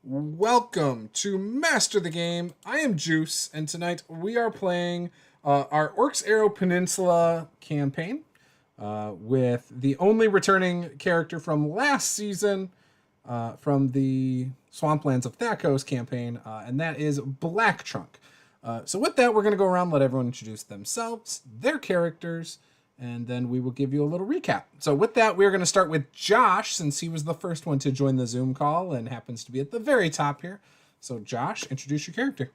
Welcome to Master the Game. I am Juce, and tonight we are playing our Orcs Arrow Peninsula campaign with the only returning character from last season from the Swamplands of Thakos campaign, and that is Black Trunk. So with that, we're going to go around, let everyone introduce themselves, their characters, and then we will give you a little recap. So with that, we're going to start with Josh, since he was the first one to join the Zoom call and happens to be at the very top here. So Josh, introduce your character.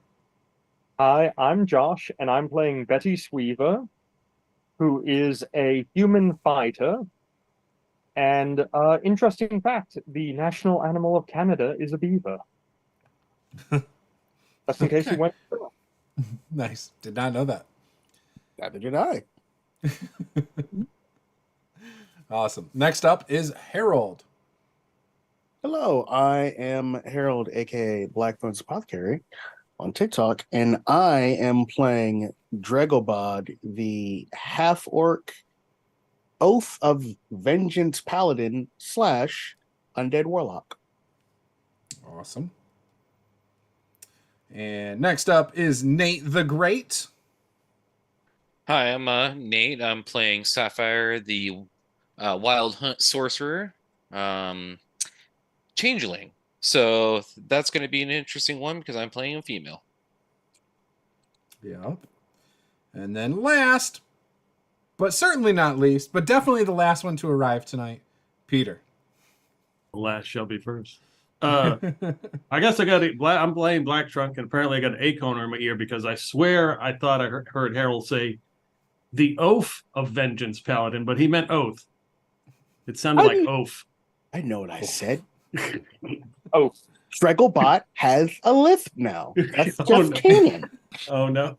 Hi, I'm Josh, and I'm playing Betty Sweaver, who is a human fighter. And interesting fact, the national animal of Canada is a beaver. Just in case you Okay. went. Nice. Did not know that. Neither did I. Awesome. Next up is Harold. Hello, I am Harold, aka Blackthorn's Apothecary, on TikTok, and I am playing Dregobod, the half-orc Oath of Vengeance Paladin / Undead Warlock. Awesome. And next up is Nate the Great. Hi, I'm Nate. I'm playing Sapphire, the Wild Hunt Sorcerer, Changeling. So that's going to be an interesting one because I'm playing a female. Yep. And then last, but certainly not least, but definitely the last one to arrive tonight, Peter. The last shall be first. I guess I'm playing Black Trunk, and apparently I got an acorn in my ear because I swear I thought I heard Harold say the Oath of Vengeance Paladin, but he meant oath. It sounded like oath. I know what I said. Oh, Dregobot has a lisp now. That's just Oh, no. canon. Oh no.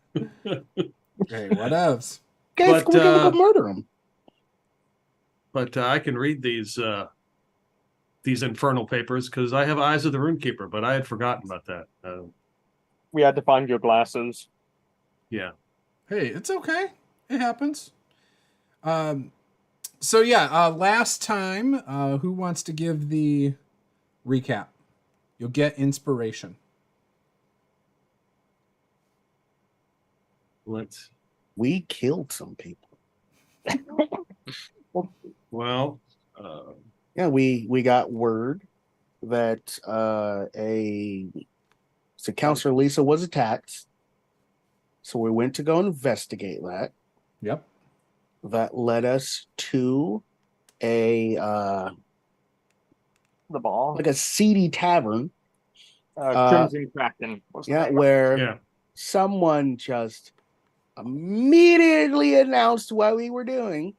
Hey, what else? Guys, But, we're gonna go murder him. But I can read these infernal papers because I have Eyes of the Runekeeper, but I had forgotten about that. we had to find your glasses. Yeah. Hey, it's okay. It happens. So yeah, last time, who wants to give the recap? You'll get inspiration. We killed some people. Well, Yeah, we got word that Counselor Lisa was attacked. So we went to go investigate that. Yep. That led us to a The ball. like a seedy tavern. Crimson Kraken. Was the Yeah, name. where someone just immediately announced what we were doing.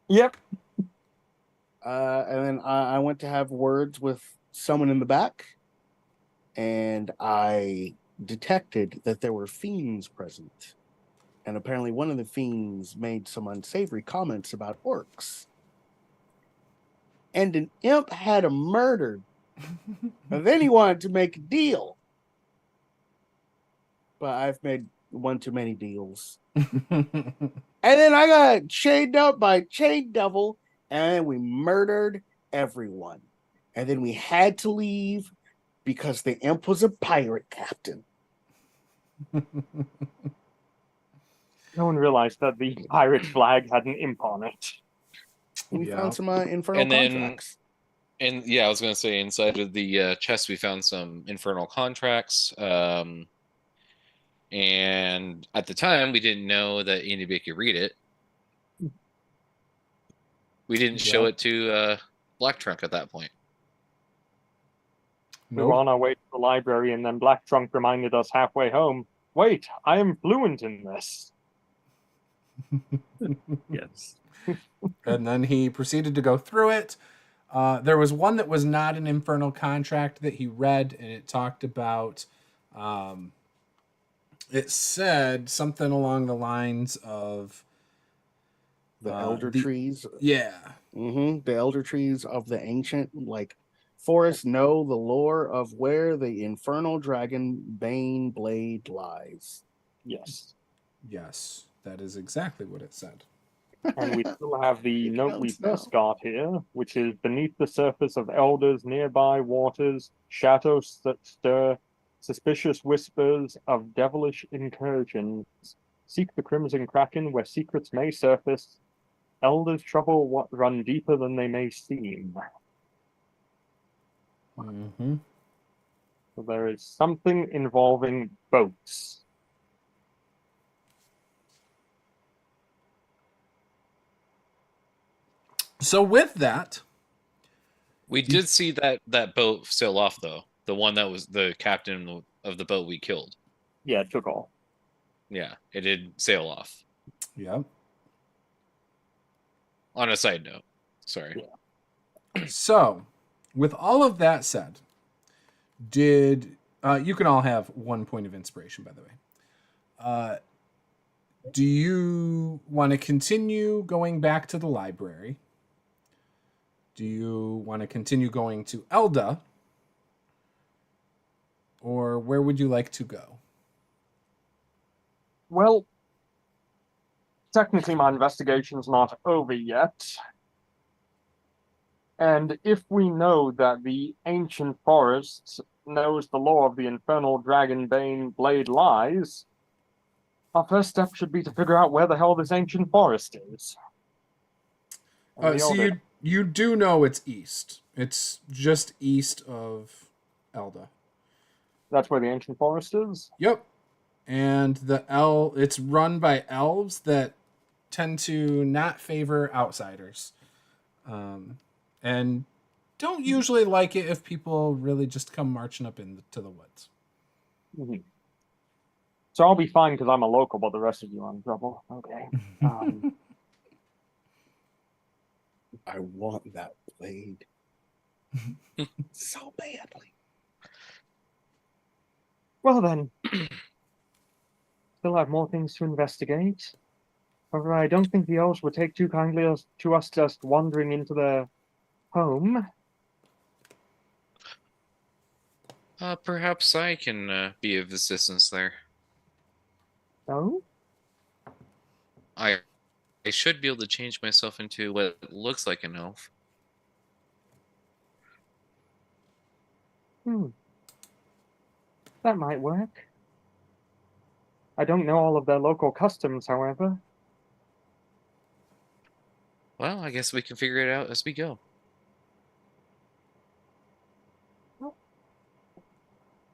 Yep. And then I went to have words with someone in the back, and I detected that there were fiends present. And apparently one of the fiends made some unsavory comments about orcs. And an imp had him murdered. And then he wanted to make a deal. But I've made one too many deals. And then I got chained up by Chain Devil, and we murdered everyone. And then we had to leave because the imp was a pirate captain. No one realized that the pirate flag had an imp on it. We Yeah. found some infernal And then- contracts. And yeah, I was going to say inside of the chest, we found some infernal contracts. And at the time, we didn't know that anybody could read it. We didn't show Yeah. it to Black Trunk at that point. We were on our way to the library, and then Black Trunk reminded us halfway home, wait, I am fluent in this. yes. And then he proceeded to go through it. There was one that was not an infernal contract that he read, and it talked about, it said something along the lines of The elder trees. Yeah. The elder trees of the ancient, forests know the lore of where the infernal dragon Bane blade lies. Yes. Yes, that is exactly what it said. And we still have the note we Counts now. first got here, which is beneath the surface of Elda's nearby waters, shadows that stir, suspicious whispers of devilish incursions. Seek the Crimson Kraken where secrets may surface. Elda's trouble run deeper than they may seem. Mm-hmm. So there is something involving boats. So with that, We did see that boat sail off, though. The one that was the captain of the boat we killed. Yeah, it took off. Yeah, it did sail off. yeah. On a side note, sorry. So, with all of that said, did you can all have 1 point of inspiration, by the way. Do you want to continue going back to the library? Do you want to continue going to Elda? Or where would you like to go? Well, technically my investigation's not over yet. And if we know that the ancient forest knows the lore of the infernal dragonbane blade lies, our first step should be to figure out where the hell this ancient forest is. And the So older- you do know it's east. It's just east of Elda. That's where the ancient forest is? Yep. And it's run by elves that tend to not favor outsiders. And don't usually like it if people really just come marching up into the woods. Mm-hmm. So I'll be fine because I'm a local, but the rest of you are in trouble. Okay. I want that blade so badly. Well then, still have more things to investigate. However, I don't think the elves would take too kindly to us just wandering into their home. Perhaps I can be of assistance there. No? I should be able to change myself into what looks like an elf. That might work. I don't know all of their local customs, however. Well, I guess we can figure it out as we go.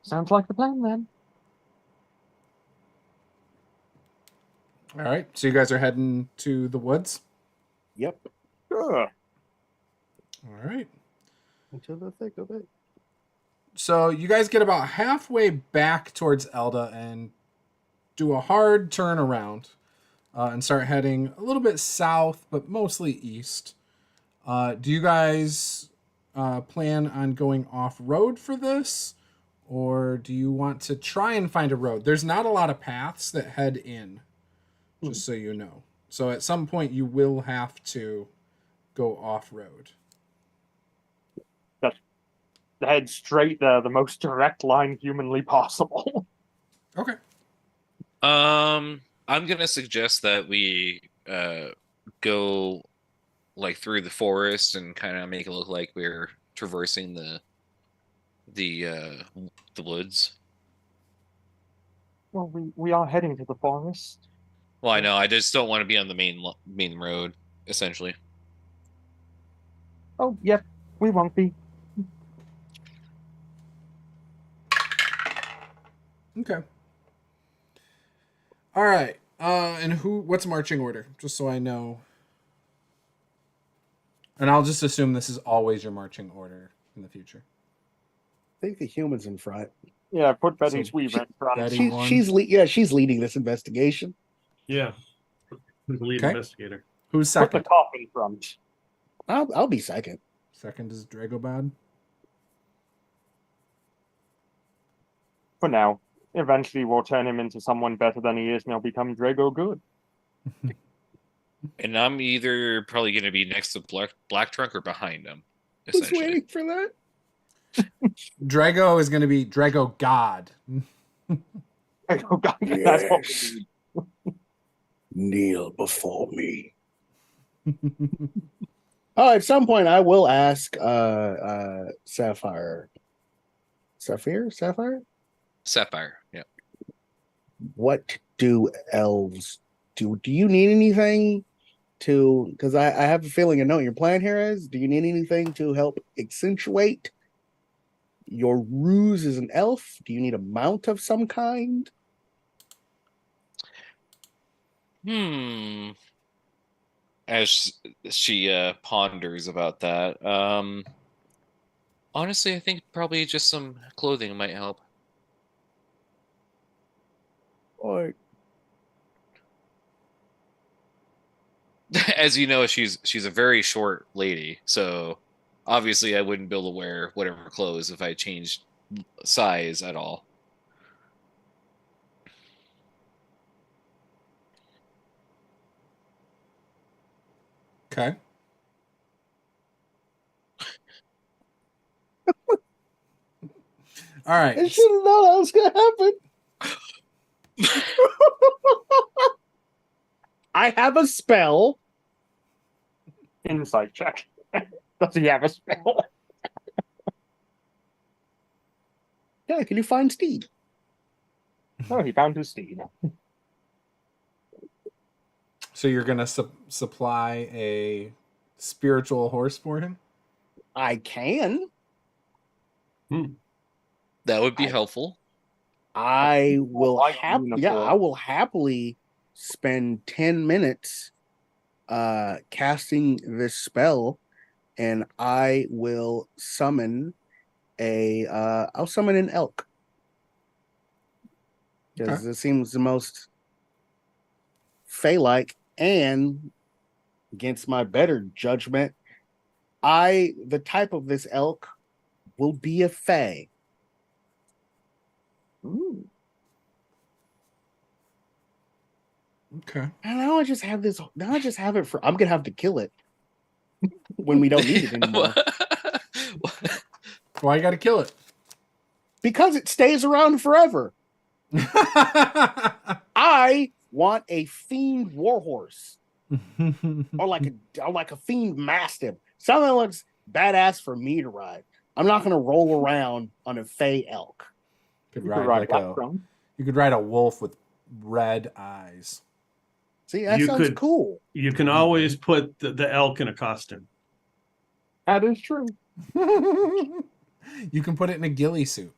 Sounds like the plan then. All right. So you guys are heading to the woods? Yep. Sure. All right. Into the thick of it. So you guys get about halfway back towards Elda and do a hard turn around and start heading a little bit south, but mostly east. Do you guys plan on going off-road for this? Or do you want to try and find a road? There's not a lot of paths that head in, just so you know. So at some point you will have to go off-road. Head straight there, the most direct line humanly possible. Okay. I'm gonna suggest that we go like through the forest and kind of make it look like we're traversing the woods. Well, we are heading to the forest. Well, I know. I just don't want to be on the main road, essentially. Oh, yep, we won't be. Okay. All right. And what's marching order? Just so I know. And I'll just assume this is always your marching order in the future. I think the human's in front. Yeah, put Betty So Sweever in front. Betty- She's leading this investigation. Yeah. Who's the lead Okay. investigator? Who's Put the second? cop in front. I'll be second. Second is Dragobad. For now. Eventually we'll turn him into someone better than he is and he'll become Drago good. And I'm either probably going to be next to Black Trunk or behind him, Was essentially. waiting for that. Drago is going to be Drago God. Drago God, that's what we Yes. need. Kneel before me. Oh, at some point I will ask Sapphire. Sapphire? Sapphire. Yeah. What do elves do? Do you need anything to, because I have a feeling I know what your plan here is. Do you need anything to help accentuate your ruse as an elf? Do you need a mount of some kind? As she ponders about that, honestly, I think probably just some clothing might help. Or As you know, she's a very short lady, so obviously I wouldn't be able to wear whatever clothes if I changed size at all. Okay. All I right. should have known that was gonna happen. I have a spell. Insight check. Does he have a spell? Yeah, can you find Steed? Oh, he found his steed. So you're gonna supply a spiritual horse for him? I can. That would be I- helpful. I will White I unicorn. will happily spend 10 minutes casting this spell, and I will summon I'll summon an elk. Because Okay. it seems the most Fey-like, and against my better judgment, the type of this elk will be a Fey. Ooh. Okay. And now I just have this. Now I just have it for. I'm gonna have to kill it when we don't need it anymore Why you gotta kill it? because it stays around forever. I want a fiend warhorse, or like a fiend mastiff. Something that looks badass for me to ride. I'm not gonna roll around on a Fey elk. Could You ride could ride like a Blackthorn. you could ride a wolf with red eyes. See, that You sounds could- cool. You can always put the elk in a costume. That is true. You can put it in a ghillie suit.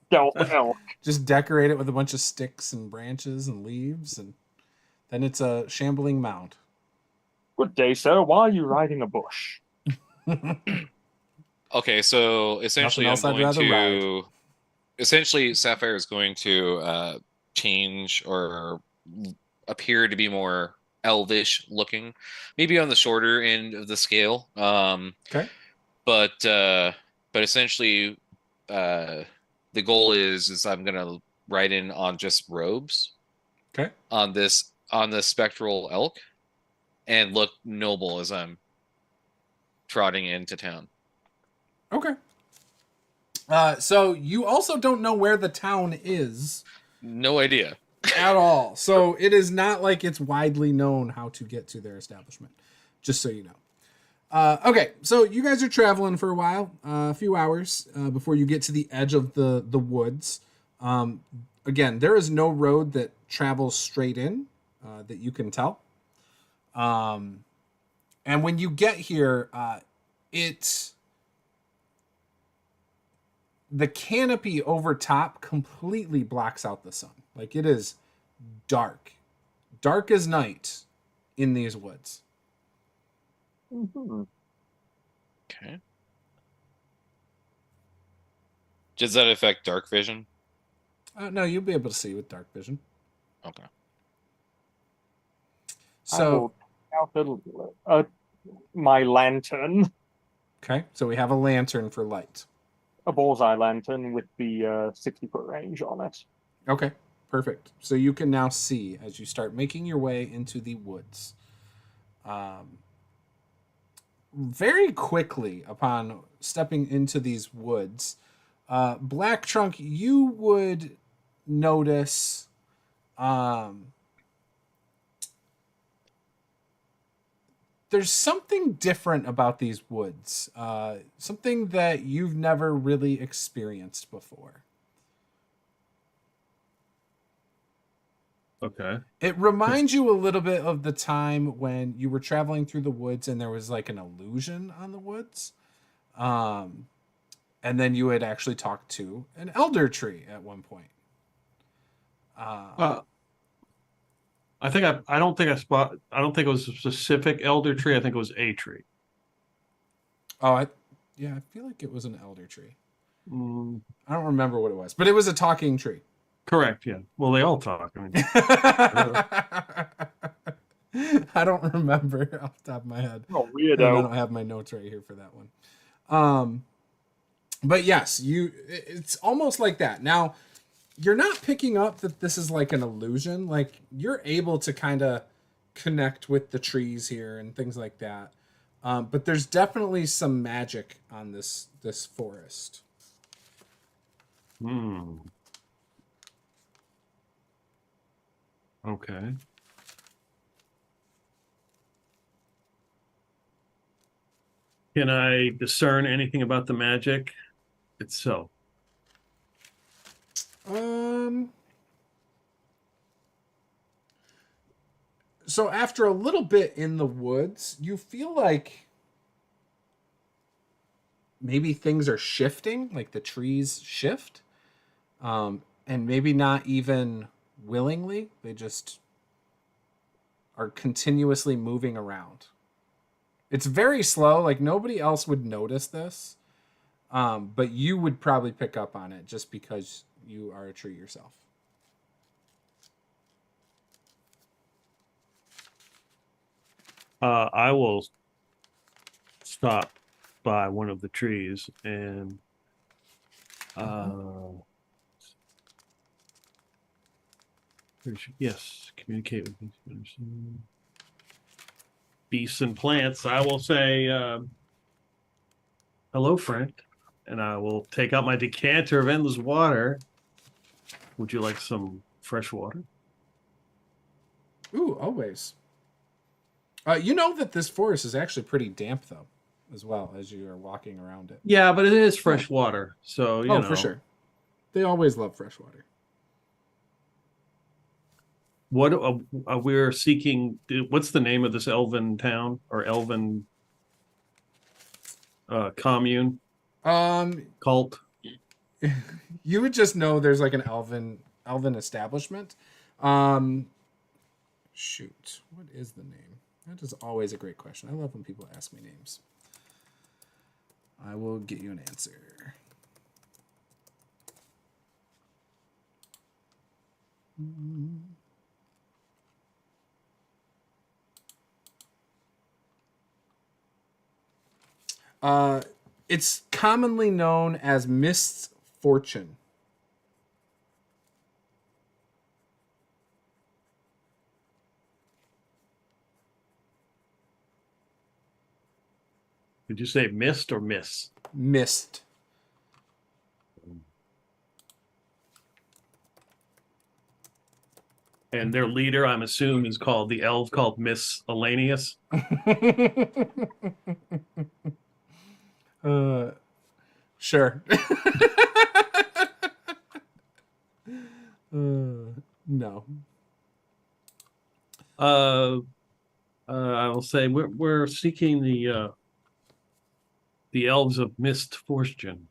Stealth elk. Just decorate it with a bunch of sticks and branches and leaves, and then it's a shambling mound. Good day, sir. Why are you riding a bush? Okay, so essentially I'm else I'd going rather to essentially Sapphire is going to change or appear to be more elvish looking, maybe on the shorter end of the scale. Okay. But essentially the goal is I'm gonna ride in on just robes Okay. on this spectral elk and look noble as I'm trotting into town. Okay. So you also don't know where the town is No idea. at all. So it is not like it's widely known how to get to their establishment, just so you know. Okay, so you guys are traveling for a while, a few hours before you get to the edge of the woods. Again, there is no road that travels straight in that you can tell. And when you get here, the canopy over top completely blocks out the sun. Like, it is dark as night in these woods. Mhm. Okay. Does that affect dark vision? No, you'll be able to see with dark vision. Okay. I So, will take out my lantern, okay, so we have a lantern for light. a bullseye lantern with the 60-foot range on it. Okay, perfect. So you can now see as you start making your way into the woods. Very quickly upon stepping into these woods, Black Trunk, you would notice there's something different about these woods. Something that you've never really experienced before. Okay. It reminds you a little bit of the time when you were traveling through the woods and there was like an illusion on the woods. And then you had actually talked to an elder tree at one point. I don't think it was a specific elder tree. I think it was a tree. I feel like it was an elder tree. Mm, I don't remember what it was, but it was a talking tree. correct. Yeah. Well, they all talk. I mean, I don't remember off the top of my head. Oh, And weirdo. I don't have my notes right here for that one. But yes, it's almost like that. Now, you're not picking up that this is like an illusion. Like, you're able to kind of connect with the trees here and things like that. But there's definitely some magic on this forest. hmm. Okay. Can I discern anything about the magic itself? So after a little bit in the woods, you feel like maybe things are shifting, like the trees shift. And maybe not even willingly, they just are continuously moving around. It's very slow, like nobody else would notice this. But you would probably pick up on it just because you are a tree yourself. I will stop by one of the trees and yes, communicate with these beasts and plants. I will say, hello, friend, and I will take out my decanter of endless water. Would you like some fresh water? Ooh, always. You know that this forest is actually pretty damp, though, as well as you are walking around it. Yeah, but it is fresh water, so you know. For sure. They always love fresh water. What we're seeking? What's the name of this elven town or elven commune? Cult. You would just know there's like an elven establishment. Shoot, what is the name? That is always a great question. I love when people ask me names. I will get you an answer. It's commonly known as Mist's Fortune. Did you say mist or miss? Mist. And their leader, I'm assuming, is called the elf called Miss Elanius. Sure. No. I will say we're seeking the elves of Mist Fortune.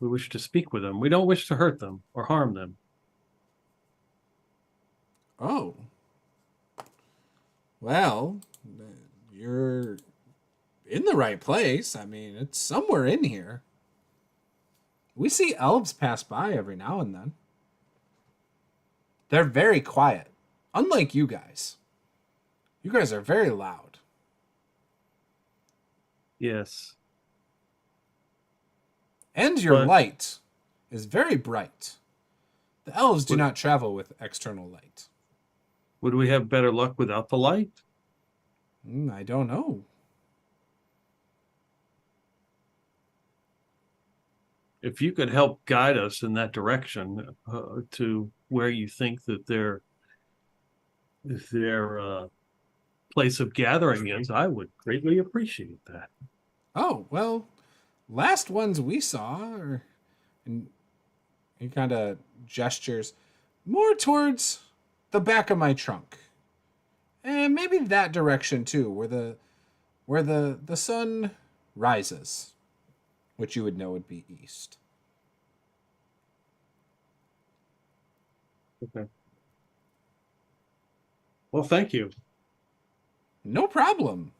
We wish to speak with them. We don't wish to hurt them or harm them. Oh. Well, you're in the right place. I mean, it's somewhere in here. We see elves pass by every now and then. They're very quiet, unlike you guys. You guys are very loud. Yes. And your But- light is very bright. The elves do not travel with external light. Would we have better luck without the light? I don't know. If you could help guide us in that direction to where you think that their place of gathering is, I would greatly appreciate that. Oh, well, last ones we saw are, and he kind of gestures more towards the back of my trunk. And maybe that direction too, where the sun rises, which you would know would be east. Okay. Well, thank you. No problem.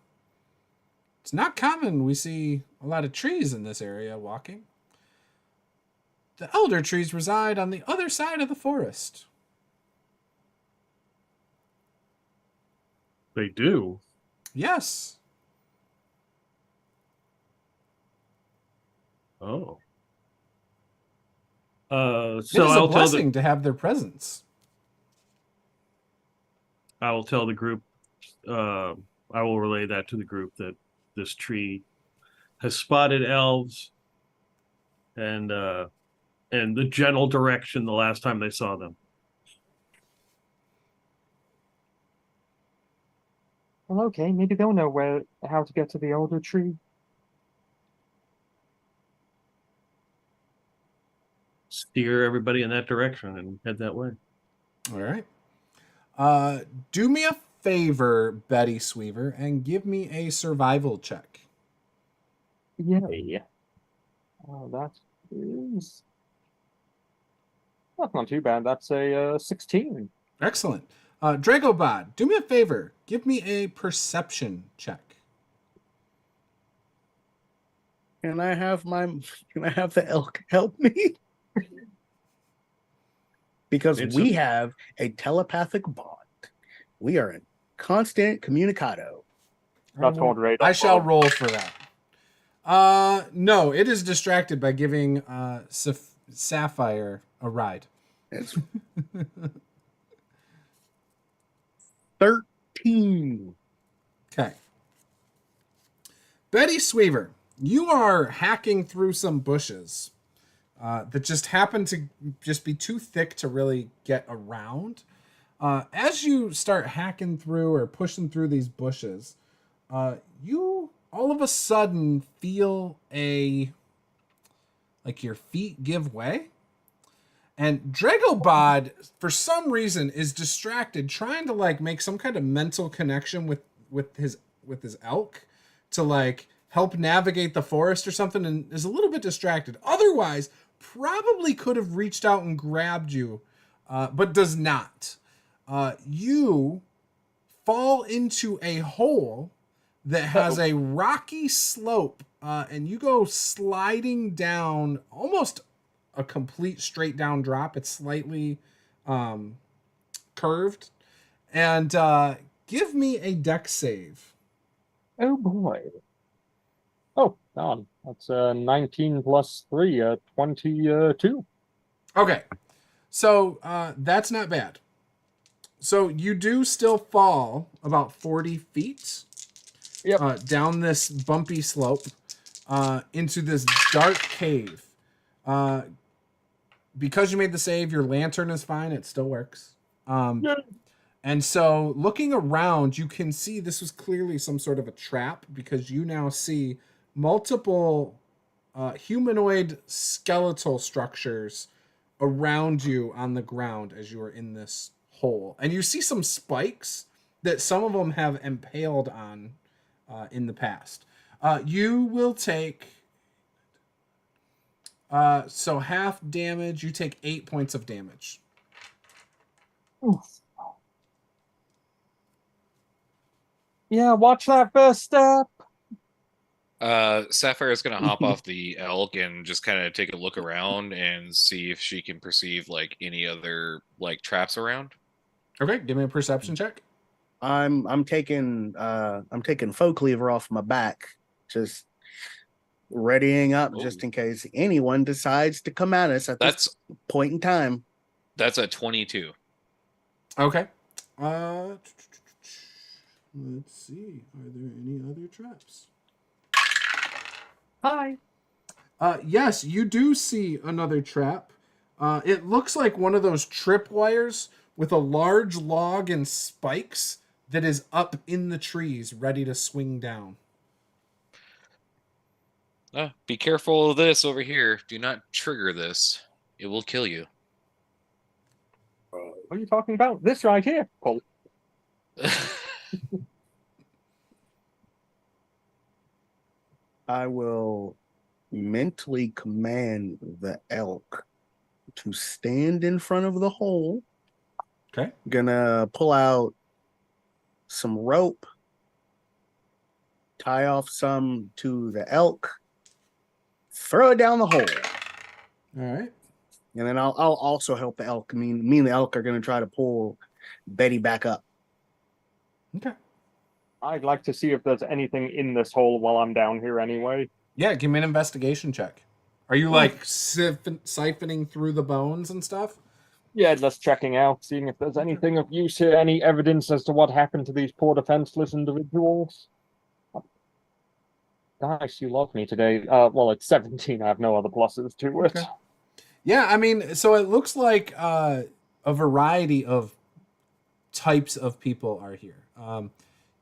It's not common we see a lot of trees in this area walking. The elder trees reside on the other side of the forest. They do. Yes. Oh. It So is a I'll tell blessing to have their presence. I will tell the group. I will relay that to the group that this tree has spotted elves, and the general direction the last time they saw them. Well, okay, maybe they'll know how to get to the elder tree. Steer everybody in that direction and head that way. All right. Do me a favor, Betty Sweever, and give me a survival check. Yay. That is... That's not too bad. That's a 16. Excellent. Dragobod, do me a favor. Give me a perception check. Can I have the elk help me? Because we have a telepathic bond. We are in constant communicado. That's called radar. I shall roll for that. No, it is distracted by giving Sapphire a ride. It's 13. Okay. Betty Sweever, you are hacking through some bushes that just happen to just be too thick to really get around. As you start hacking through or pushing through these bushes, you all of a sudden feel like your feet give way. And Dragobod, for some reason, is distracted, trying to like make some kind of mental connection with his elk to like help navigate the forest or something, and is a little bit distracted. Otherwise, probably could have reached out and grabbed you, but does not. You fall into a hole that has a rocky slope, and you go sliding down almost a complete straight down drop. It's slightly curved. And give me a dex save. Oh boy. Oh, God. That's 19 plus 3, 22. Okay. So that's not bad. So you do still fall about 40 feet down this bumpy slope into this dark cave. Because you made the save, your lantern is fine. It still works. And so looking around, you can see this was clearly some sort of a trap, because you now see multiple humanoid skeletal structures around you on the ground as you are in this hole. And you see some spikes that some of them have impaled on in the past. You will take... so half damage, you take 8 points of damage. Oof. Yeah, watch that first step. Sapphire is gonna hop off the elk and just kind of take a look around and see if she can perceive like any other like traps around. Okay, give me a perception check. I'm taking folk lever off my back, just readying up just in case anyone decides to come at us at this point in time. That's a 22. Okay. Let's see. Are there any other traps? Hi. Yes, you do see another trap. It looks like one of those tripwires with a large log and spikes that is up in the trees, ready to swing down. Be careful of this over here. Do not trigger this. It will kill you. What are you talking about? This right here. Pull. I will mentally command the elk to stand in front of the hole. Okay. Gonna pull out some rope, tie off some to the elk, throw it down the hole. All right. And then I'll also help the elk. Me and the elk are gonna try to pull Betty back up. Okay. I'd like to see if there's anything in this hole while I'm down here anyway. Yeah, give me an investigation check. Are you like siphoning through the bones and stuff? Yeah, just checking out, seeing if there's anything of use here, any evidence as to what happened to these poor defenseless individuals. Guys, you love me today. Well, it's 17. I have no other pluses to it. Okay. Yeah, I mean, so it looks like a variety of types of people are here.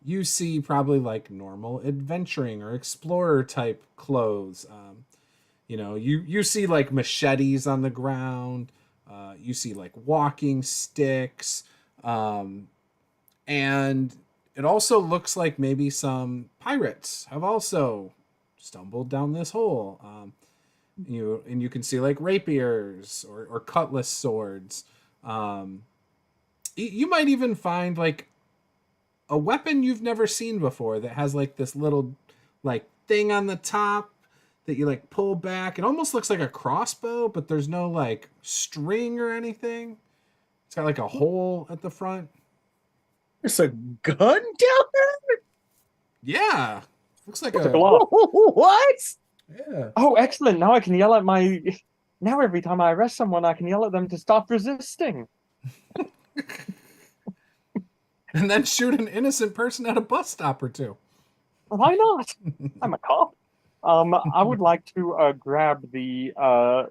You see probably like normal adventuring or explorer type clothes. You see like machetes on the ground. You see like walking sticks. And it also looks like maybe some pirates have also stumbled down this hole. You can see like rapiers or cutlass swords. You might even find like a weapon you've never seen before that has like this little like thing on the top that you like pull back. It almost looks like a crossbow, but there's no like string or anything. It's got like a hole at the front. There's a gun down there? Yeah. Looks like What's a a glove? What? yeah. Oh, excellent. Now I can yell at my... Now every time I arrest someone, I can yell at them to stop resisting. And then shoot an innocent person at a bus stop or two. Why not? I'm a cop. I would like to grab the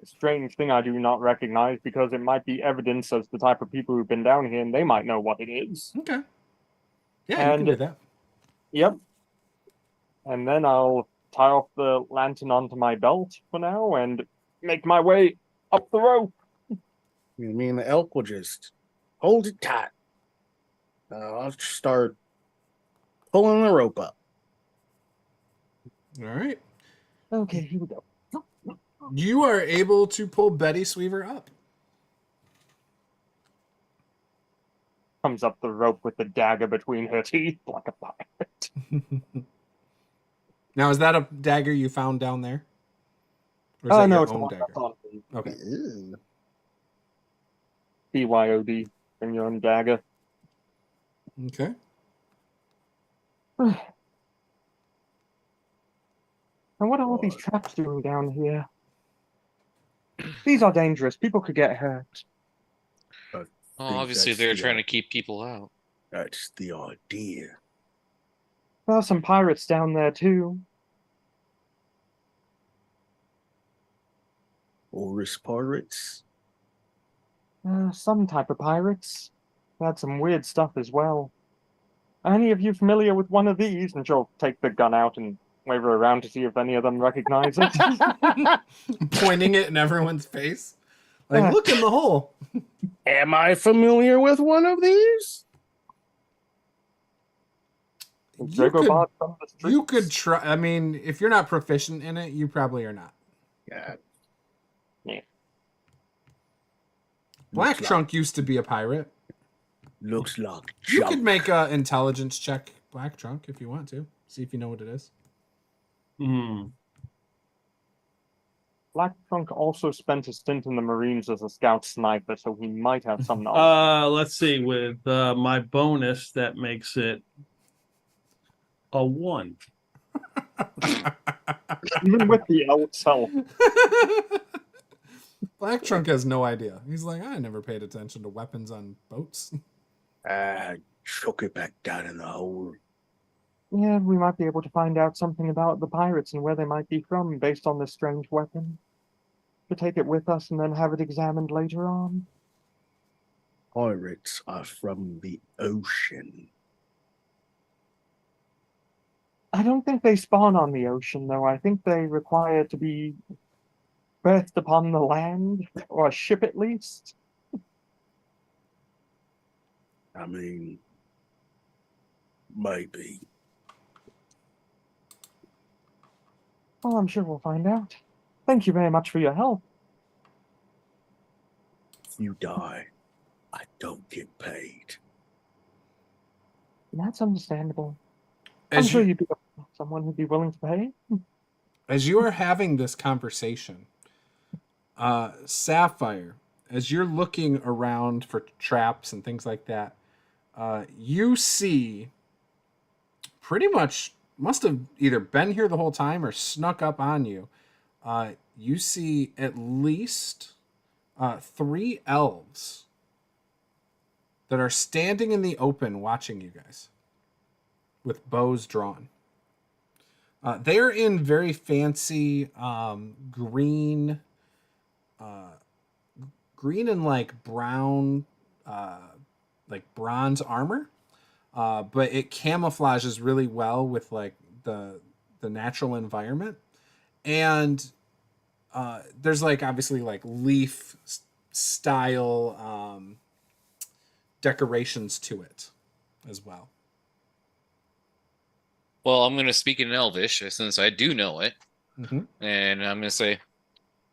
strange thing I do not recognize because it might be evidence of the type of people who've been down here and they might know what it is. Okay. Yeah, you can do that. Yep. And then I'll tie off the lantern onto my belt for now and make my way up the rope. Me and the elk will just hold it tight. I'll start pulling the rope up. All right. Okay, here we go. You are able to pull Betty Sweever up. Comes up the rope with the dagger between her teeth like a pirate. Now, is that a dagger you found down there? Or is Oh, that no, your it's the own one dagger? that's on me. Okay. Ew. BYOD, bring your own dagger. Okay. And what are all these What? traps doing down here? These are dangerous. People could get hurt. Well, obviously, they're trying to keep people out. That's the idea. There are some pirates down there, too. Oris pirates. Some type of pirates. They had some weird stuff as well. Are any of you familiar with one of these? And she'll take the gun out and wave her around to see if any of them recognize it. Pointing it in everyone's face. Like, look in the hole. Am I familiar with one of these? Dragobot from the streets? You could try. I mean, if you're not proficient in it, you probably are not. Yeah. Black Looks Trunk used to be a pirate. Looks like You junk. could make an intelligence check, Black Trunk, if you want to. See if you know what it is. Black Trunk also spent a stint in the Marines as a scout sniper, so he might have some knowledge. Let's see. With my bonus, that makes it a 1. Even with the outsell. Black Trunk has no idea. He's like, I never paid attention to weapons on boats. Chuck it back down in the hole. Yeah, we might be able to find out something about the pirates and where they might be from based on this strange weapon. To take it with us and then have it examined later on. Pirates are from the ocean. I don't think they spawn on the ocean, though. I think they require to be birthed upon the land, or a ship at least. I mean, maybe. Well, I'm sure we'll find out. Thank you very much for your help. If you die, I don't get paid. That's understandable. I'm As sure you you'd be someone who'd be willing to pay. as you are having this conversation, Sapphire, as you're looking around for traps and things like that, you see pretty much must have either been here the whole time or snuck up on you. You see at least 3 elves that are standing in the open watching you guys with bows drawn. They're in very fancy green, green and like brown, like bronze armor, but it camouflages really well with like the natural environment. And there's like obviously like leaf style decorations to it as well. Well, I'm going to speak in Elvish since I do know it. Mm-hmm. And I'm going to say,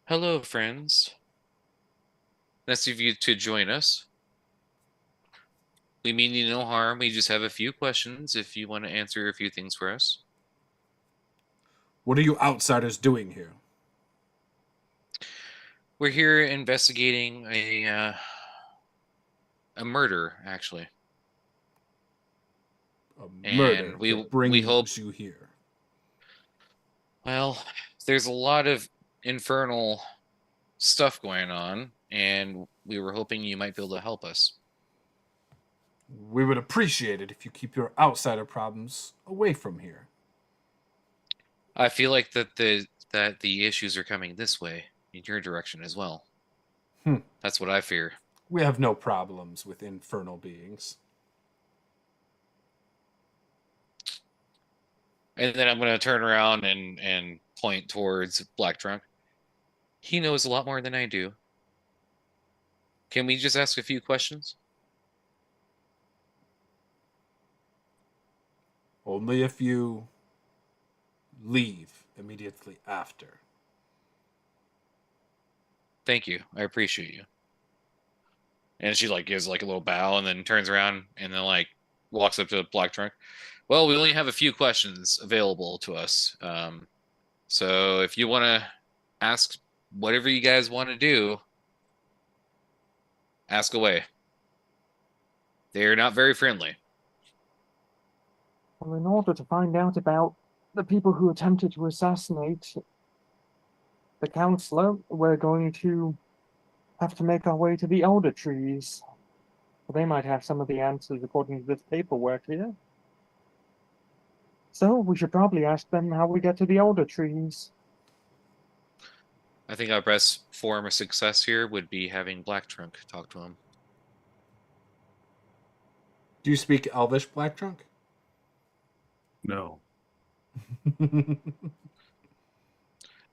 hello, friends. Nice of you to join us. We mean you no harm. We just have a few questions if you want to answer a few things for us. What are you outsiders doing here? We're here investigating a murder, actually. A murder And we brings hope you here. Well, there's a lot of infernal stuff going on, and we were hoping you might be able to help us. We would appreciate it if you keep your outsider problems away from here. I feel like that the issues are coming this way, in your direction as well. That's what I fear. We have no problems with infernal beings. And then I'm going to turn around and point towards Black Trunk. He knows a lot more than I do. Can we just ask a few questions? Only if you leave immediately after. Thank you. I appreciate you. And she like gives like a little bow and then turns around and then like walks up to Black Trunk. Well, we only have a few questions available to us. So if you want to ask whatever you guys want to do, ask away. They're not very friendly. Well, in order to find out about the people who attempted to assassinate the counselor, we're going to have to make our way to the Elder trees. They might have some of the answers according to this paperwork here. So we should probably ask them how we get to the Elder trees. I think our best form of success here would be having Black Trunk talk to him. Do you speak Elvish, Black Trunk? No.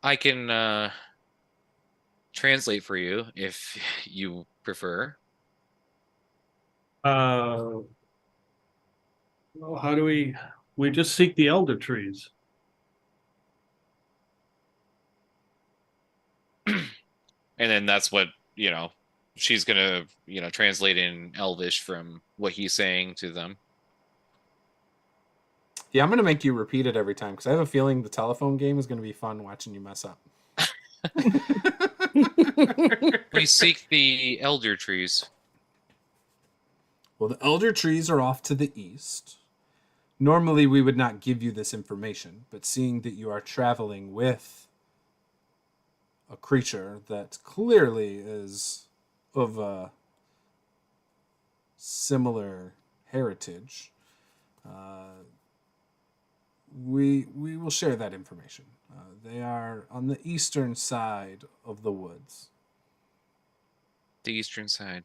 I can translate for you if you prefer. Well, how do we just seek the elder trees? And then that's what, she's going to, translate in Elvish from what he's saying to them. Yeah, I'm going to make you repeat it every time because I have a feeling the telephone game is going to be fun watching you mess up. We seek the elder trees. Well, the elder trees are off to the east. Normally, we would not give you this information, but seeing that you are traveling with a creature that clearly is of a similar heritage, we will share that information. They are on the eastern side of the woods. The eastern side.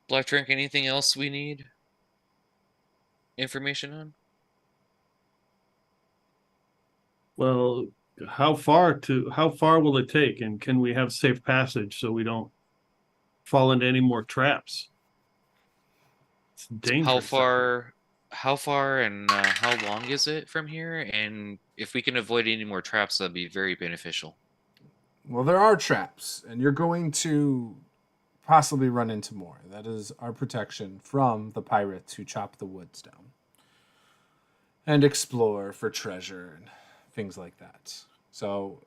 Black Trunk, anything else we need information on? Well, how far will it take, and can we have safe passage so we don't fall into any more traps? It's dangerous. How far and how long is it from here? And if we can avoid any more traps, that'd be very beneficial. Well, there are traps, and you're going to possibly run into more. That is our protection from the pirates who chop the woods down and explore for treasure and things like that. So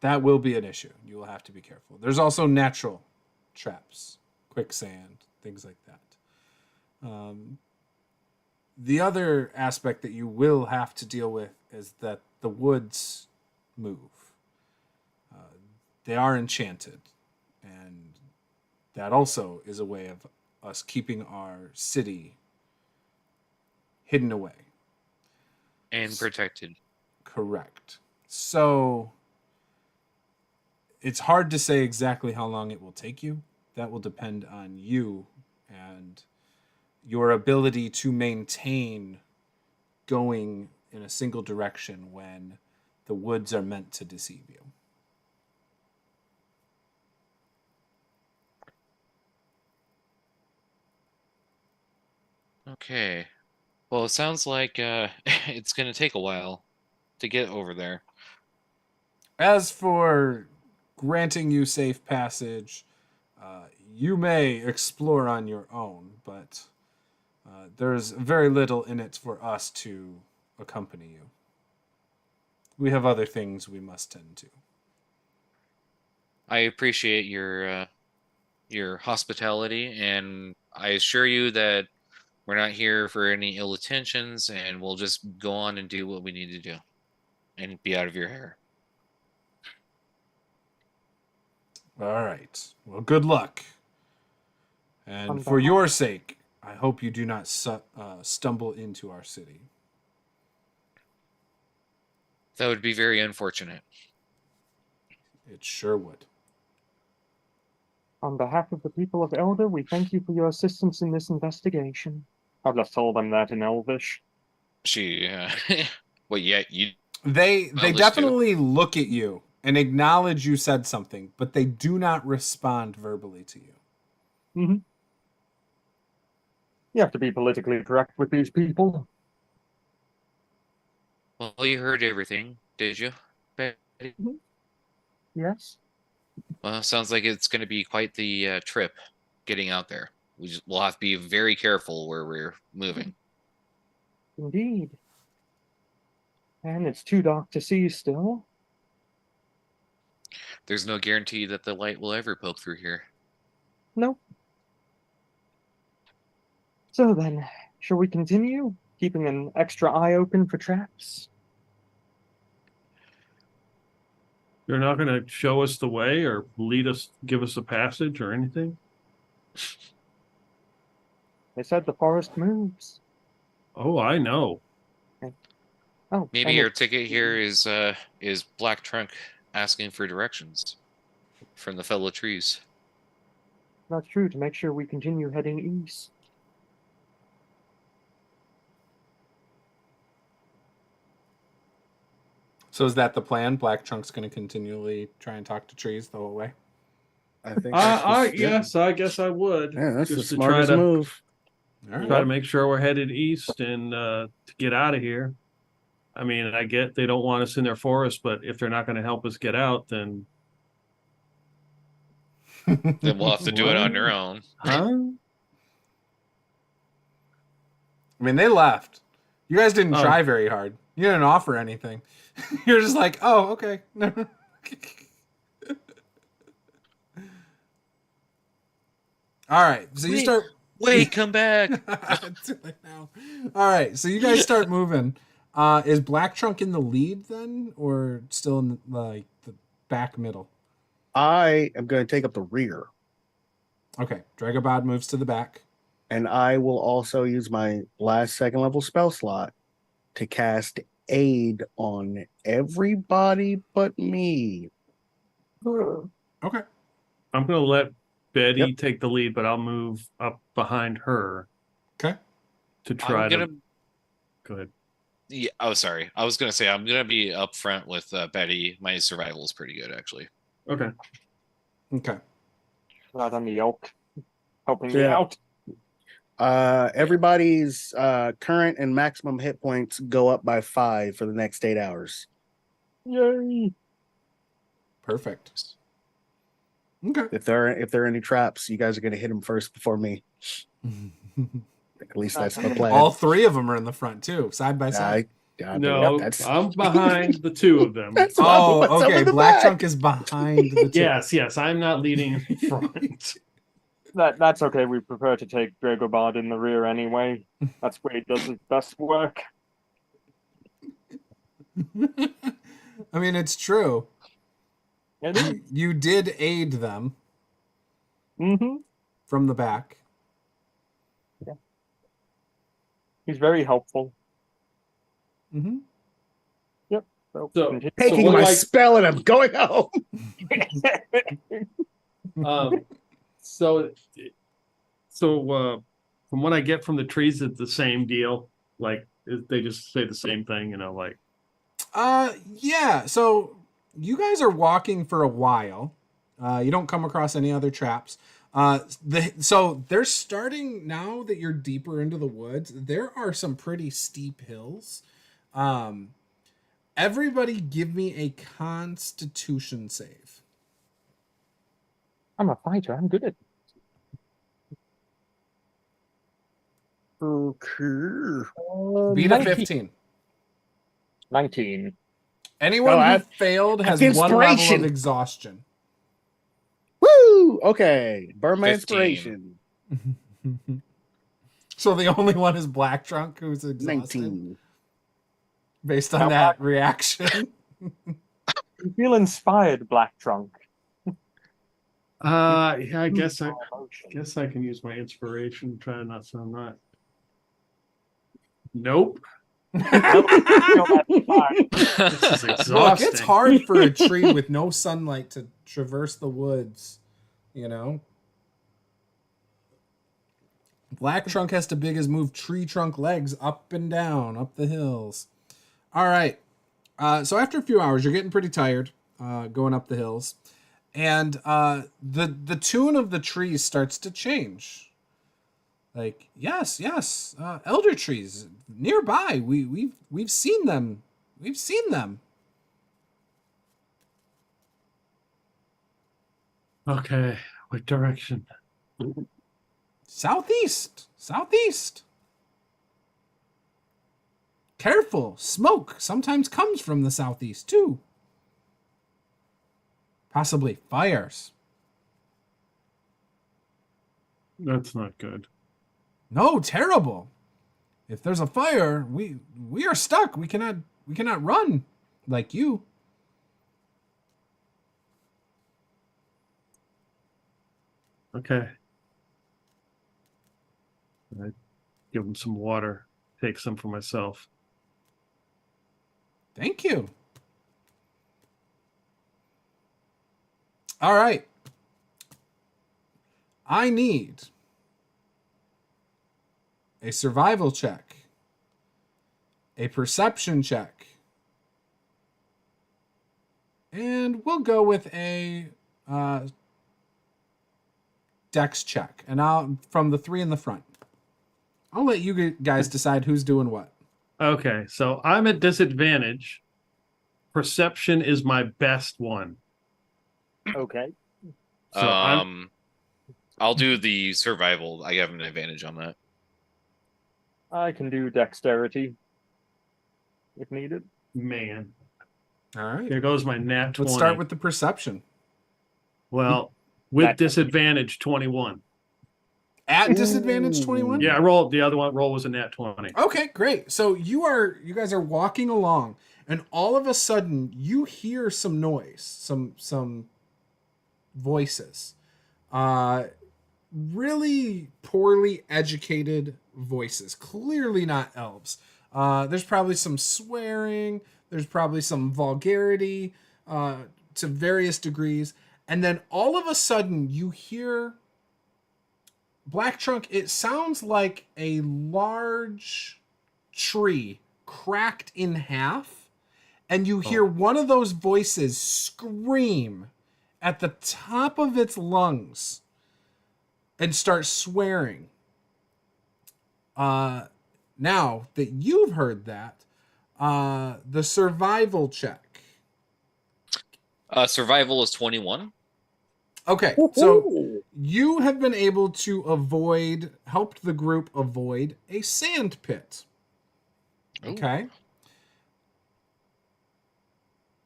that will be an issue. You will have to be careful. There's also natural traps, quicksand, things like that. The other aspect that you will have to deal with is that the woods move. They are enchanted, and that also is a way of us keeping our city hidden away. And protected. Correct. So it's hard to say exactly how long it will take you. That will depend on you and your ability to maintain going in a single direction when the woods are meant to deceive you. Okay. Well, it sounds like it's going to take a while to get over there. As for granting you safe passage, you may explore on your own, but there's very little in it for us to accompany you. We have other things we must tend to. I appreciate your hospitality, and I assure you that we're not here for any ill intentions, and we'll just go on and do what we need to do and be out of your hair. All right. Well, good luck. And for your sake, I hope you do not stumble into our city. That would be very unfortunate. It sure would. On behalf of the people of Elda, we thank you for your assistance in this investigation. I've just told them that in Elvish. She, well, yeah, you. They Elvish definitely look at you and acknowledge you said something, but they do not respond verbally to you. Mm-hmm. You have to be politically correct with these people. Well, you heard everything, did you, Betty? Mm-hmm. Yes. Well, sounds like it's going to be quite the trip getting out there. We'll have to be very careful where we're moving. Indeed. And it's too dark to see still. There's no guarantee that the light will ever poke through here. Nope. So then, shall we continue? Keeping an extra eye open for traps? You're not going to show us the way or give us a passage or anything? They said the forest moves. Oh, I know. Oh, Maybe your ticket here is Black Trunk asking for directions from the fellow trees. That's true, to make sure we continue heading east. So is that the plan? Black Trunk's going to continually try and talk to trees the whole way? I think that's yes, I guess I would. Yeah, that's the Just to smartest move. All right. Try to make sure we're headed east and to get out of here. I mean, I get they don't want us in their forest, but if they're not going to help us get out, then Then we'll have to do it on your own. huh? I mean, they left. You guys didn't Oh. try very hard. You didn't offer anything. You're just like, oh, okay. All right. So you start. Wait, come back. It's too late now. All right. So you guys start moving. Is Black Trunk in the lead then, or still in the back middle? I am going to take up the rear, Okay. Dragobod moves to the back. and I will also use my last second level spell slot to cast aid on everybody but me. Okay. I'm going to let Betty Yep. take the lead, but I'll move up behind her Okay. to try I'm gonna to. Go ahead. Yeah. Oh, sorry. I was gonna say I'm gonna be upfront with Betty. My survival is pretty good, actually. Okay. Okay. Right on the elk, helping me Yeah. out. Everybody's current and maximum hit points go up by 5 for the next 8 hours. Yay! Perfect. Okay. If there are any traps, you guys are gonna hit them first before me. At least that's the plan. All three of them are in the front too, side by side. No, that's I'm behind the two of them. that's why I want some Okay. in the Black back. Trunk is behind the two. Yes, I'm not leading in front. That's okay. We prefer to take Dragobard in the rear anyway. That's where he does his best work. I mean, it's true. It is. You did aid them Mm-hmm. from the back. He's very helpful. Mm-hmm. So, So- continue. Taking what my do I- spell and I'm going home. So from what I get from the trees, it's the same deal. Like they just say the same thing, like. Yeah. So you guys are walking for a while. You don't come across any other traps. So they're starting now that you're deeper into the woods. There are some pretty steep hills. Everybody give me a Constitution save. I'm a fighter. I'm good at Okay. Beat a 19. 15. 19. Anyone Oh, who that's- failed has that's one level of inspiration. exhaustion. Woo! Okay. Burn my 15. inspiration. So the only one is Black Trunk who's exhausted 19. based on Now, that reaction. You feel inspired, Black Trunk. Yeah, I guess I Emotion. can use my inspiration. Try not so I'm not. Nope. This is exhausting. Look, it's hard for a tree with no sunlight to traverse the woods, Black Trunk has to move tree trunk legs up and down, up the hills. All right. So after a few hours, you're getting pretty tired going up the hills. And the tune of the trees starts to change. Like, yes, elder trees nearby. We've seen them. We've seen them. Okay, what direction? Southeast. Careful, smoke sometimes comes from the southeast too. Possibly fires. That's not good. No, terrible. If there's a fire, we are stuck. We cannot run like you. Okay. I give him some water. Take some for myself. Thank you. All right. I need a survival check, a perception check, and we'll go with a dex check. And I'll from the three in the front. I'll let you guys decide who's doing what. Okay, so I'm at disadvantage. Perception is my best one. Okay. So I'm I'll do the survival. I have an advantage on that. I can do dexterity if needed. man. All right. Here goes my nat 20. Let's start with the perception. Well, with That- disadvantage 21. At disadvantage 21? Yeah, I rolled the other one. Roll was a nat 20. Okay, great. So you guys are walking along, and all of a sudden you hear some noise, some voices. Really poorly educated voices. Clearly not elves. There's probably some swearing, there's probably some vulgarity, to various degrees. And then all of a sudden you hear Black Trunk. It sounds like a large tree cracked in half, and you hear one of those voices scream at the top of its lungs and start swearing. Now that you've heard that, the survival check. Survival is 21. Okay, so you have been able to helped the group avoid a sand pit. Okay.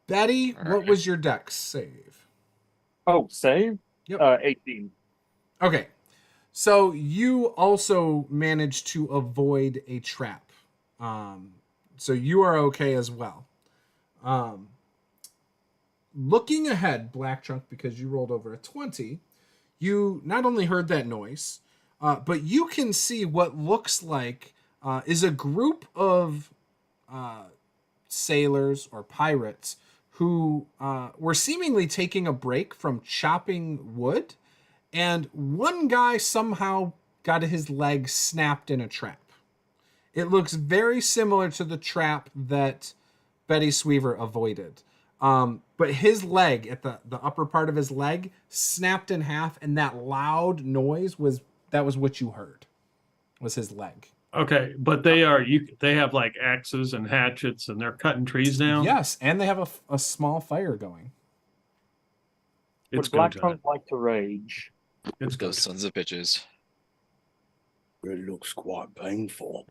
Betty, what was your dex save? Oh, save? Yep. 18. Okay. So you also managed to avoid a trap. So you are okay as well. Looking ahead, Black Trunk, because you rolled over a 20, you not only heard that noise, but you can see what looks like is a group of sailors or pirates who were seemingly taking a break from chopping wood, and one guy somehow got his leg snapped in a trap. It looks very similar to the trap that Betty Sweever avoided. But his leg, at the upper part of his leg, snapped in half, and that loud noise was what you heard, was his leg. Okay, but they have like axes and hatchets, and they're cutting trees down. Yes, and they have a small fire going. Would Black Trunk like to rage? It's Those sons of bitches. It looks quite painful.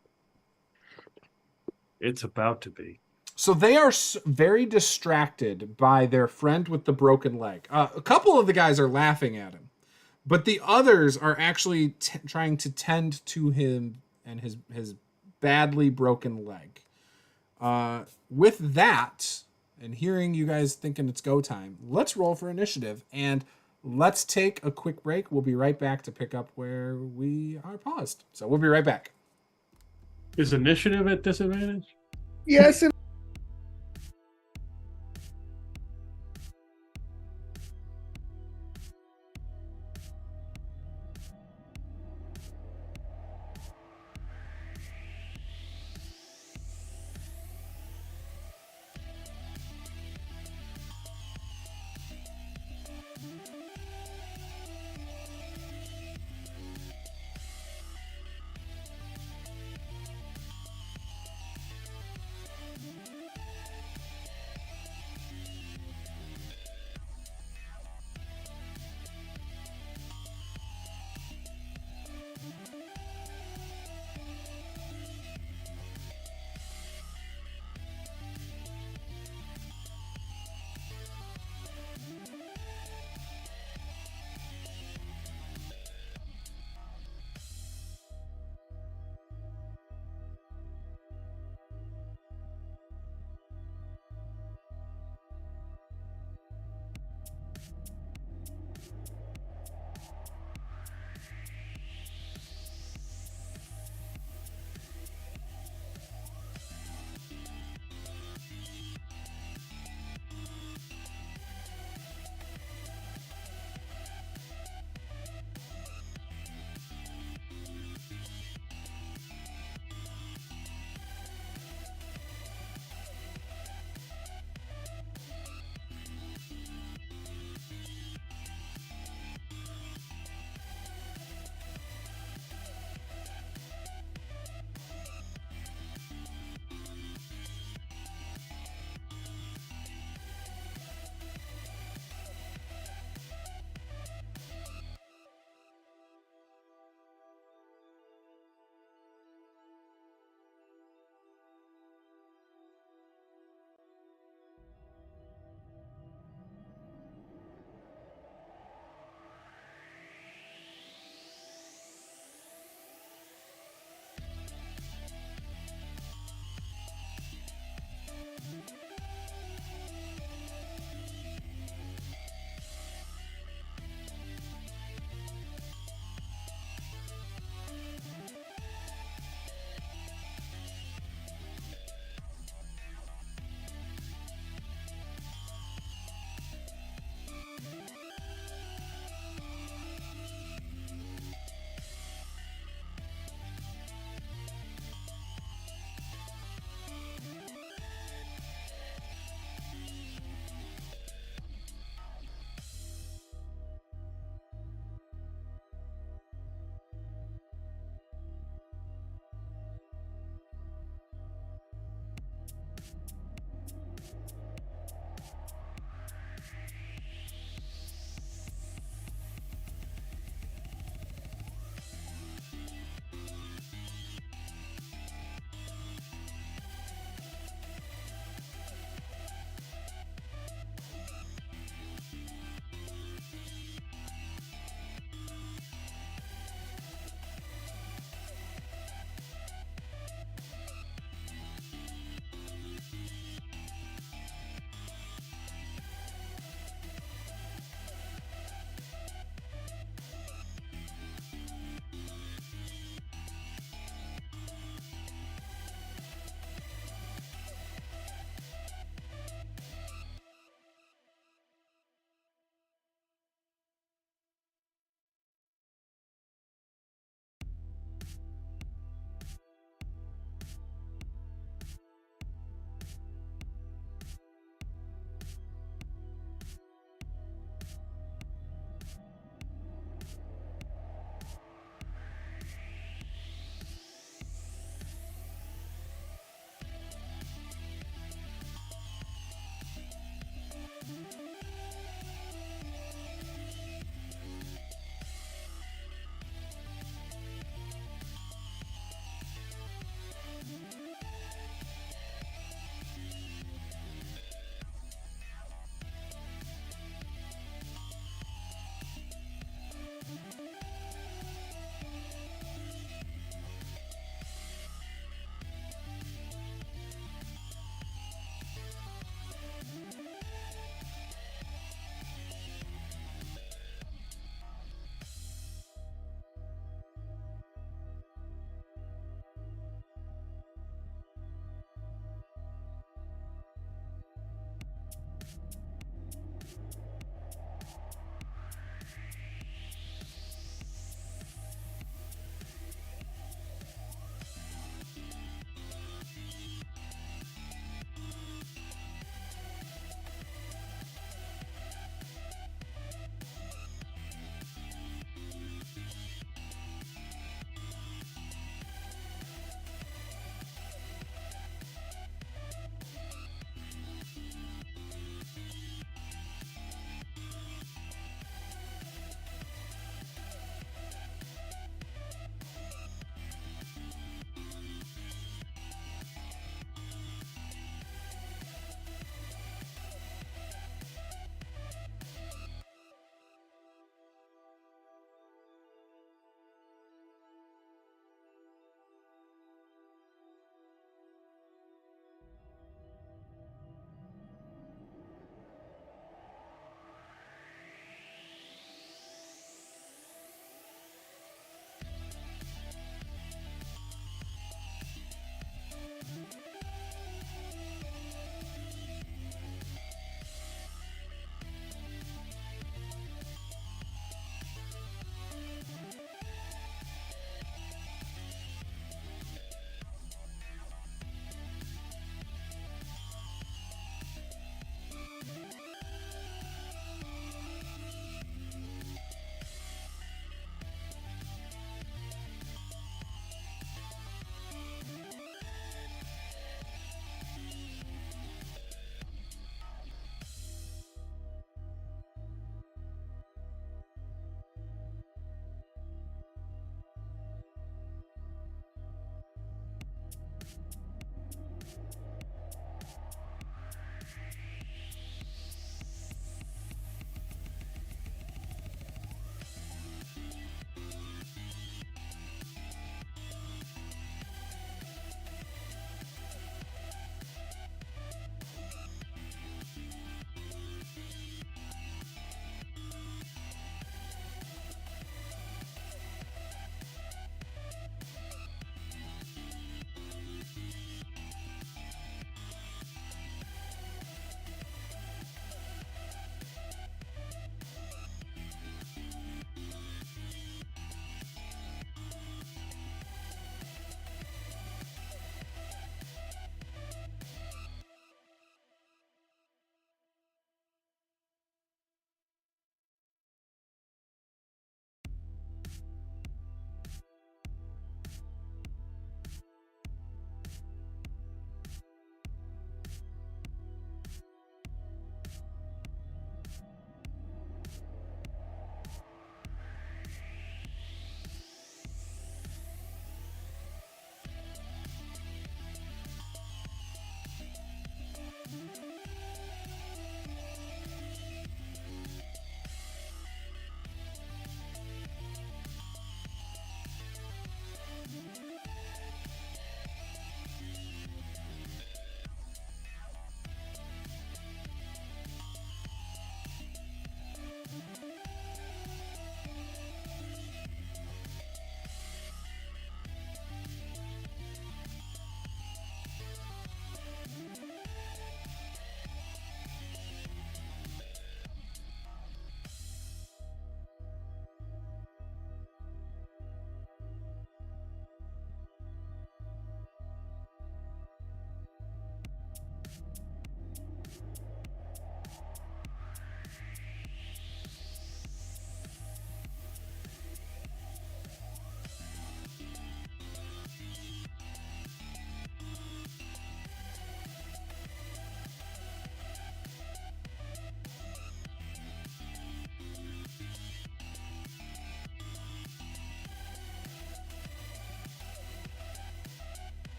It's about to be. So they are very distracted by their friend with the broken leg. A couple of the guys are laughing at him, but the others are actually trying to tend to him and his badly broken leg. With that, and hearing you guys thinking it's go time, let's roll for initiative, and let's take a quick break. We'll be right back to pick up where we are paused. So we'll be right back. Is initiative at disadvantage? Yes, it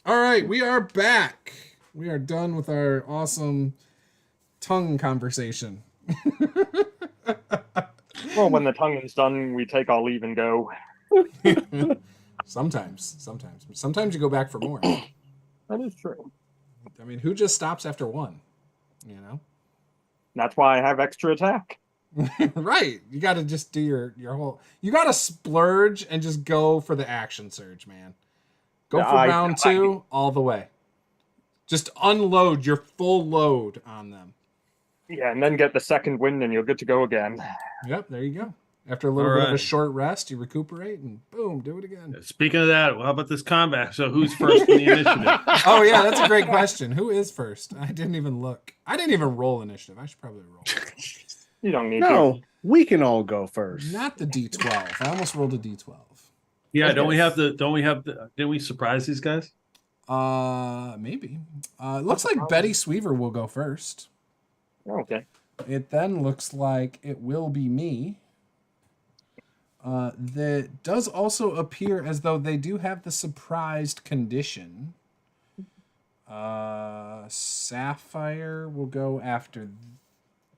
All right, we are back. We are done with our awesome tongue conversation. Well, when the tonguing's done, we take our leave and go. Sometimes you go back for more. That is true. I mean, who just stops after one? You know? That's why I have extra attack. Right. You got to just do your whole. You got to splurge and just go for the action surge, man. Go Yeah, for round 2 all the way. Just unload your full load on them. Yeah, and then get the second wind, and you're good to go again. Yep, there you go. After a little bit of a short rest, you recuperate and boom, do it again. Speaking of that, how about this combat? So who's first in the initiative? Oh yeah, that's a great question. Who is first? I didn't even look. I didn't even roll initiative. I should probably roll. You don't need No, to. we can all go first. Not the D12. I almost rolled a D12. Yeah, Okay. didn't we surprise these guys? Maybe. It looks like Betty Sweever will go first. Okay. It then looks like it will be me. That does also appear as though they do have the surprised condition. Sapphire will go after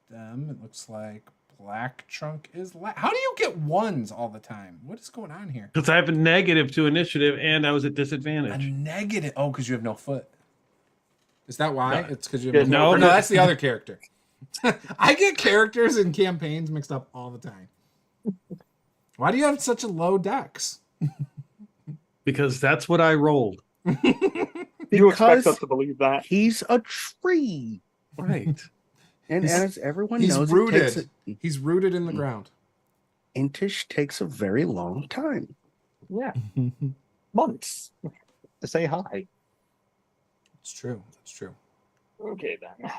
them. It looks like Black Trunk is how do you get ones all the time? What is going on here? Because I have a negative to initiative and I was at A disadvantage. negative. Oh, because you have no foot. Is that why? No. It's because you have No, foot? Or no, but- that's the other character. I get characters and campaigns mixed up all the time. Why do you have such a low dex? Because that's what I rolled. You expect us to believe that? He's a tree. Right. And as everyone He's knows, rooted. He's rooted in the ground. Intish takes a very long time. Yeah. Months to say hi. It's true. That's true. Okay, then.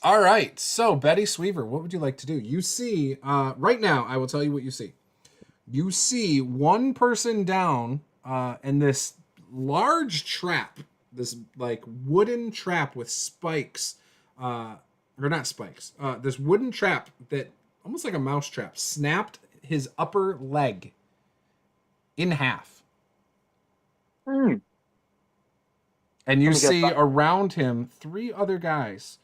All right. So, Betty Sweever, what would you like to do? You see, right now, I will tell you what you see. You see one person down in this large trap, this like wooden trap with spikes, or not spikes, this wooden trap that almost like a mouse trap snapped his upper leg in half. Mm. And you Let me get see that. around him 3 other guys.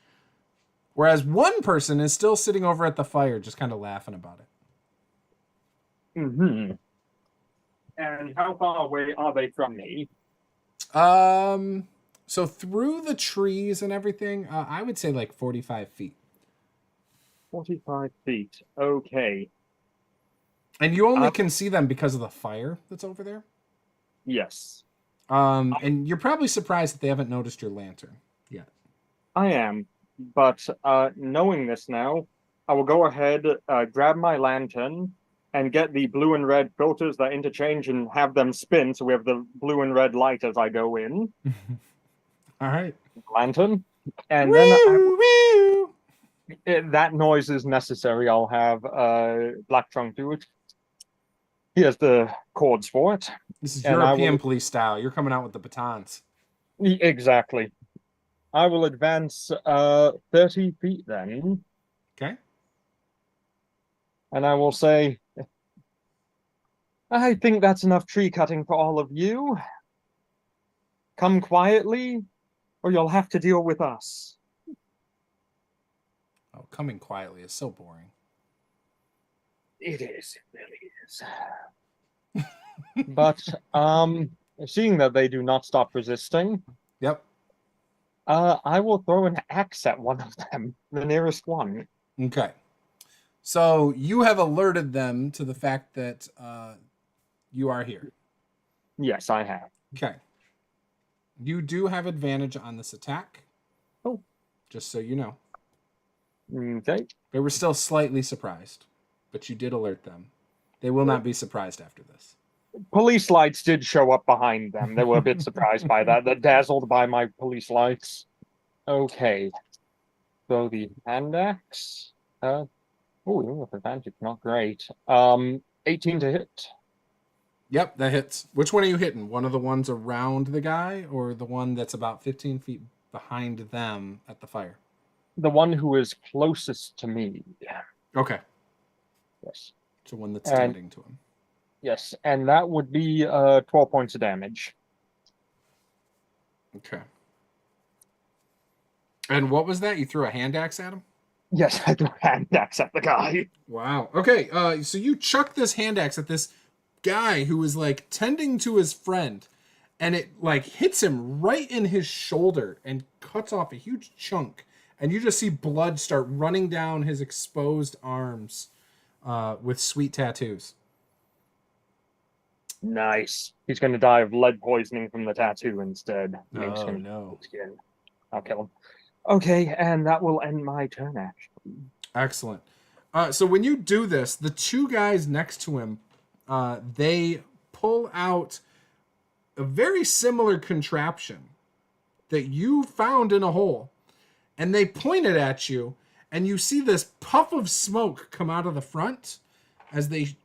Whereas one person is still sitting over at the fire, just kind of laughing about it. Mm-hmm. And how far away are they from me? So through the trees and everything, I would say like 45 feet. 45 feet. Okay. And you only can see them because of the fire that's over there. Yes. And you're probably surprised that they haven't noticed your lantern yet. I am. But knowing this now, I will go ahead, grab my lantern, and get the blue and red filters that interchange and have them spin so we have the blue and red light as I go in. All right. Lantern. And Woo! if that noise is necessary, I'll have Black Trunk do it. He has the chords for it. This is And I European will- police style. You're coming out with the batons. Exactly. I will advance 30 feet then, Okay. and I will say, I think that's enough tree cutting for all of you. Come quietly, or you'll have to deal with us. Oh, coming quietly is so boring. It is, it really is. But seeing that they do not stop resisting, Yep. I will throw an axe at one of them, the nearest one. Okay. So you have alerted them to the fact that you are here. Yes, I have. Okay. You do have advantage on this attack. Oh. Just so you know. Okay. They were still slightly surprised, but you did alert them. They will not be surprised after this. Police lights did show up behind them. They were a bit surprised by that. They're dazzled by my police lights. Okay. So the hand axe. Oh, with advantage, not great. 18 to hit. Yep, that hits. Which one are you hitting? One of the ones around the guy or the one that's about 15 feet behind them at the fire? The one who is closest to me. Okay. Yes. It's the one that's And- standing to him. Yes, and that would be 12 points of damage. Okay. And what was that? You threw a hand axe at him? Yes, I threw a hand axe at the guy. Wow. Okay. So you chuck this hand axe at this guy who was like tending to his friend, and it like hits him right in his shoulder and cuts off a huge chunk. And you just see blood start running down his exposed arms, with sweet tattoos. Nice. He's going to die of lead poisoning from the tattoo instead. Oh no. Skin. I'll kill him. Okay, and that will end my turn, actually. Excellent. So when you do this, the two guys next to him, they pull out a very similar contraption that you found in a hole, and they point it at you, and you see this puff of smoke come out of the front as they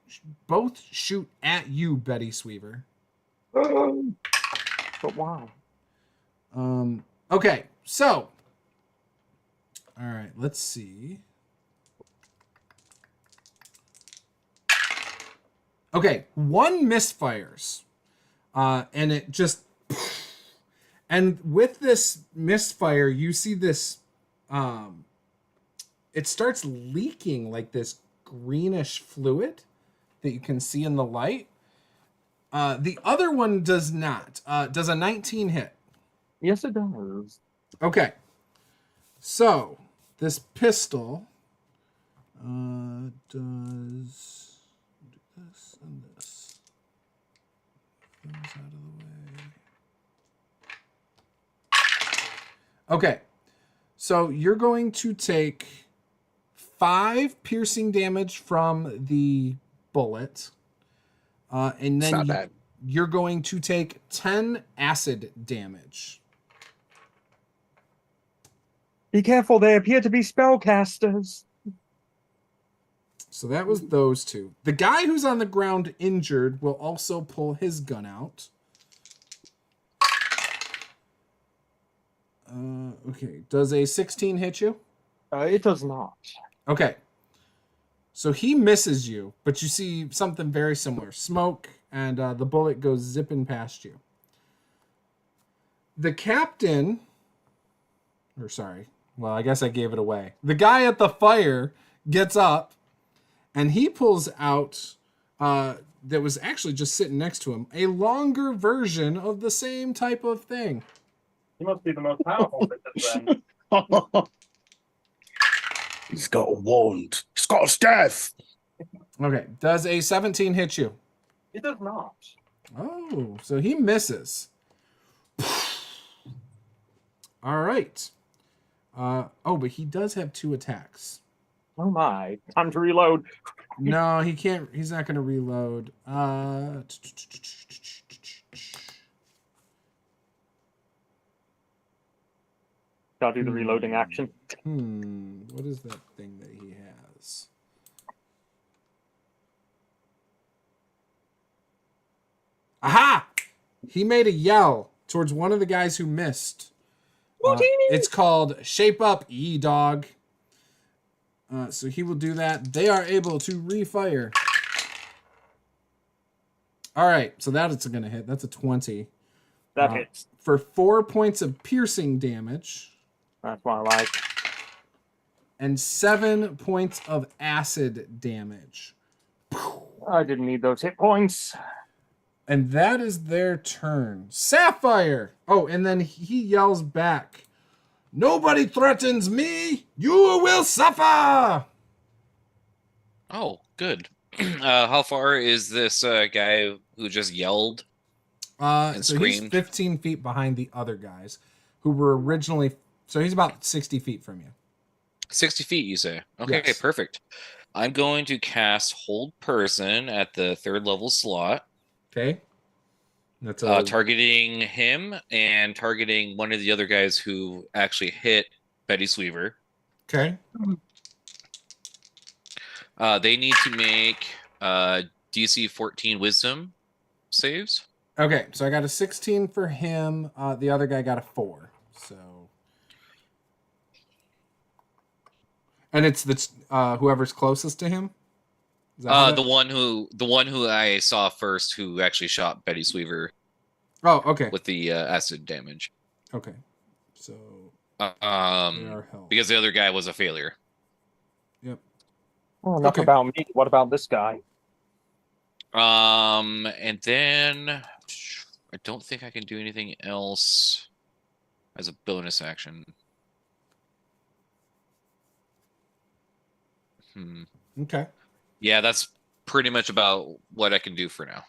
both shoot at you, Betty Sweever. But wow. Okay, so all right, let's see. Okay, one misfires, and it just, and with this misfire, you see this, it starts leaking like this greenish fluid that you can see in the light. The other one does not. Does a 19 hit? Yes, it does. Okay, so this pistol does this and this. Those out of the way. Okay, so you're going to take 5 piercing damage from the bullet, and It's then not bad. you're going to take 10 acid damage. Be careful, they appear to be spellcasters. So that was those two. The guy who's on the ground injured will also pull his gun out. Okay, does a 16 hit you? It does not. Okay. So he misses you, but you see something very similar. Smoke, and the bullet goes zipping past you. The captain, or sorry, well, I guess I gave it away. The guy at the fire gets up, and he pulls out, that was actually just sitting next to him, a longer version of the same type of thing. He must be the most powerful then. He's got a wand. He's got a staff. Okay, does a 17 hit you? It does not. Oh, so he misses. All right. But he does have 2 attacks. Oh my. Time to reload. No, he can't. He's not going to reload. Gotta do the reloading action. What is that thing that he has? Aha! He made a yell towards one of the guys who missed. It's called Shape Up, E-Dog. So he will do that. They are able to refire. All right, so that is going to hit. That's a 20. That hits. For 4 points of piercing damage. That's what I like. And 7 points of acid damage. I didn't need those hit points. And that is their turn. Sapphire! Oh, and then he yells back, "Nobody threatens me! You will suffer!" Oh, good. How far is this guy who just yelled? And So he's screamed? 15 feet behind the other guys who were originally... So he's about 60 feet from you. 60 feet, you say? Okay, Yes. perfect. I'm going to cast Hold Person at the 3rd level slot. Okay? That's Targeting him and targeting one of the other guys who actually hit Betty Sweever. Okay. They need to make DC 14 Wisdom saves. Okay, so I got a 16 for him. The other guy got a 4. So... And it's the whoever's closest to him? Is that how The one who I saw first, who actually shot Betty Sweever Oh, okay. with the acid damage. Okay. So because the other guy was a failure. Yep. Oh, enough Okay. about me. What about this guy? And then I don't think I can do anything else as a bonus action. Okay. Yeah, that's pretty much about what I can do for now.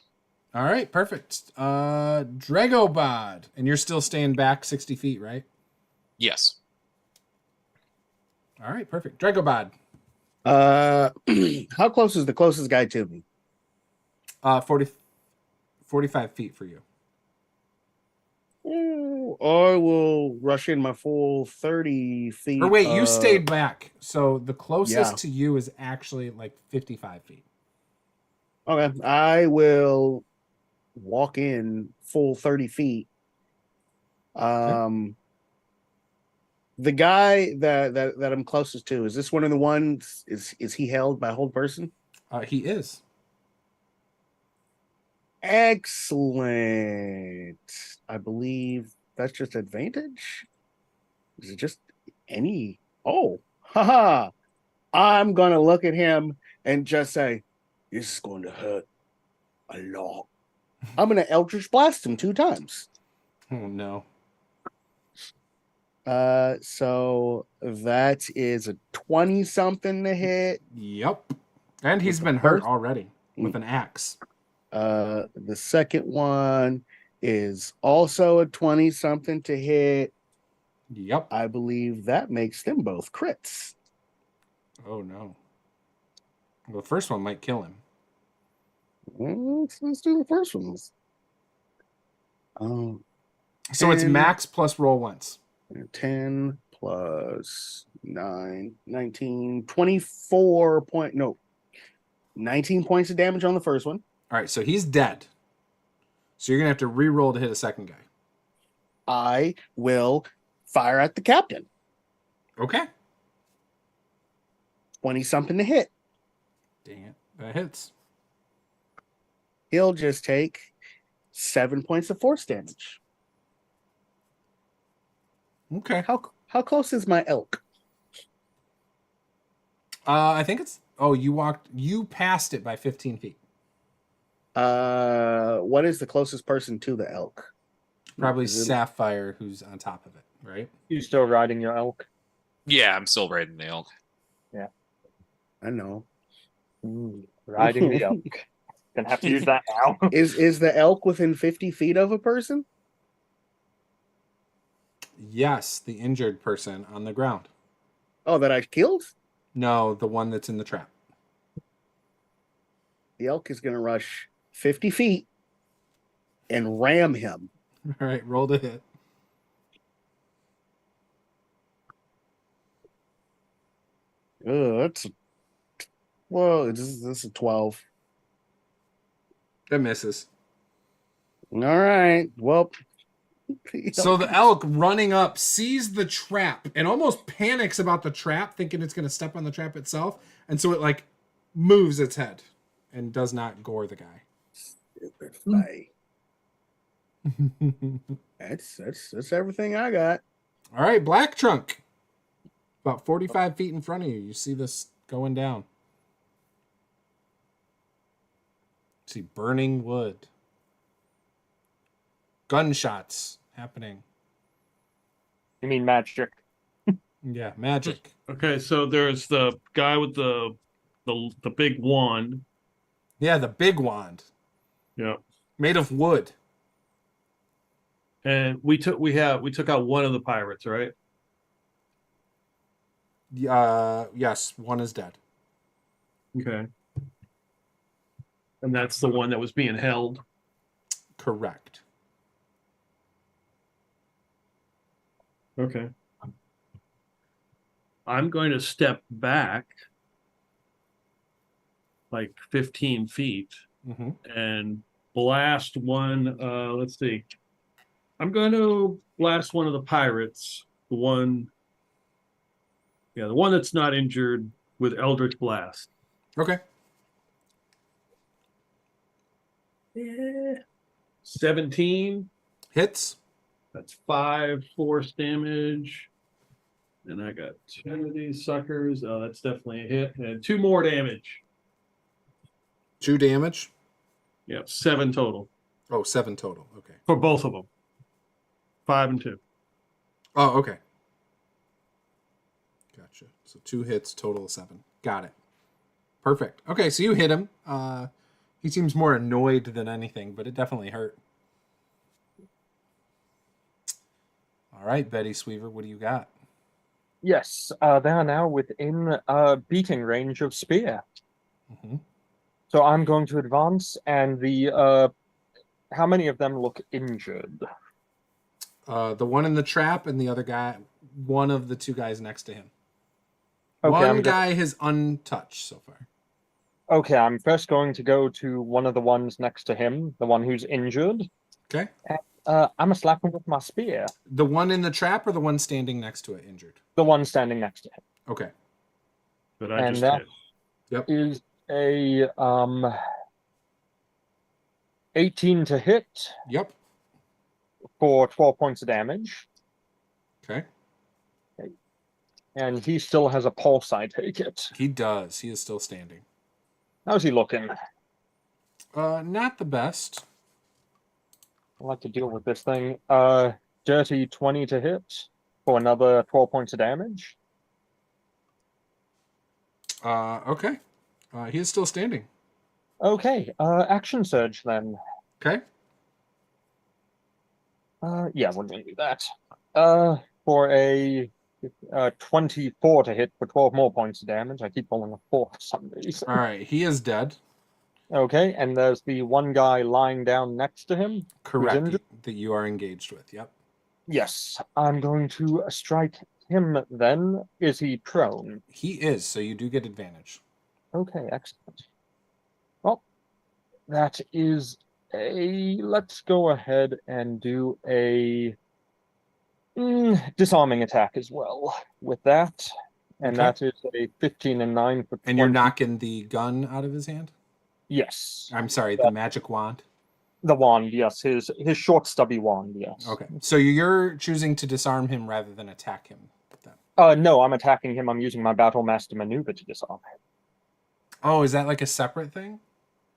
All right, perfect. Dragobod, and you're still staying back 60 feet, right? Yes. All right, perfect. Dragobod, How close is the closest guy to me? 45 feet for you. Ooh, I will rush in my full 30 feet. Or wait, you stayed back, so the closest Yeah. to you is actually like 55 feet. Okay, I will walk in full 30 feet. The guy that I'm closest to, is this one of the ones? Is he held by a hold person? He is. Excellent. I believe that's just advantage. Is it just any? Oh, haha. I'm gonna look at him and just say, "This is going to hurt a lot." I'm gonna Eldritch Blast him 2 times. Oh no. So that is a 20 something to hit. Yep. And he's With the been hurt first- already with an axe. The second one is also a 20 something to hit. Yep. I believe that makes them both crits. Oh no. Well, the first one might kill him. Well, let's do the first ones. So it's 10. max plus roll once. 10 plus 9, 19, 24 point, no, 19 points of damage on the first one. All right, so he's dead. So you're going to have to re-roll to hit a second guy. I will fire at the captain. Okay. 20 something to hit. Dang it. That hits. He'll just take 7 points of force damage. Okay. How close is my elk? I think it's... Oh, you passed it by 15 feet. What is the closest person to the elk? Probably Is it- Sapphire, who's on top of it, right? You still riding your elk? Yeah, I'm still riding the elk. I know. Riding the elk. Gonna have to use that now. Is the elk within 50 feet of a person? Yes, the injured person on the ground. Oh, that I killed? No, the one that's in the trap. The elk is going to rush 50 feet and ram him. All right, roll to hit. That's this is a 12. That misses. All right. Well, So the elk running up sees the trap and almost panics about the trap, thinking it's going to step on the trap itself. And so it like moves its head and does not gore the guy. stupid fight. That's everything I got. All right, Black Trunk. About 45 feet in front of you. You see this going down. See burning wood. Gunshots happening. You mean magic? Yeah, magic. Okay, so there's the guy with the big wand. Yeah, the big wand. Yeah. Made of wood. And we took out one of the pirates, right? Yes, one is dead. Okay. And that's the one that was being held. Correct. Okay. I'm going to step back like 15 feet Mm-hmm. and blast one. Let's see. I'm going to blast one of the pirates. The one that's not injured with Eldritch Blast. Okay. 17. Hits. That's 5 force damage. And I got 2 of these suckers. Oh, that's definitely a hit. And 2 more damage. 2 damage. Yep, 7 total. Oh, 7 total. Okay. For both of them. 5 and 2. Oh, okay. Gotcha. So 2 hits, total of 7. Got it. Perfect. Okay, so you hit him. He seems more annoyed than anything, but it definitely hurt. All right, Betty Sweever, what do you got? Yes, they are now within beating range of spear. Mm-hmm. So I'm going to advance, and how many of them look injured? The one in the trap and the other guy, one of the 2 guys next to him. Okay, One guy is untouched so far. Okay, I'm first going to go to one of the ones next to him, the one who's injured. Okay. I'm gonna slap him with my spear. The one in the trap or the one standing next to it injured? The one standing next to him. Okay. But I And just that hit. Yep. is a 18 to hit Yep. for 12 points of damage. Okay. And he still has a pulse, I take it. He does. He is still standing. How's he looking? Not the best. I like to deal with this thing. Dirty 20 to hit for another 12 points of damage. Okay. He is still standing. Okay, action surge then. Okay. Yeah, we're gonna do that. For a 24 to hit for 12 more points of damage. I keep rolling a 4 for some reason. All right. He is dead. Okay, and there's the one guy lying down next to him. Correct. That you are engaged with. Yep. Yes, I'm going to strike him then. Is he prone? He is, so you do get advantage. Okay, excellent. Well, that is let's go ahead and do a disarming attack as well with that. And Okay. that is a 15 and 9 for 20. And you're knocking the gun out of his hand? Yes. I'm sorry, the magic wand. The wand, yes. His short, stubby wand, yes. Okay. So you're choosing to disarm him rather than attack him then? No, I'm attacking him. I'm using my Battle Master maneuver to disarm him. Oh, is that like a separate thing?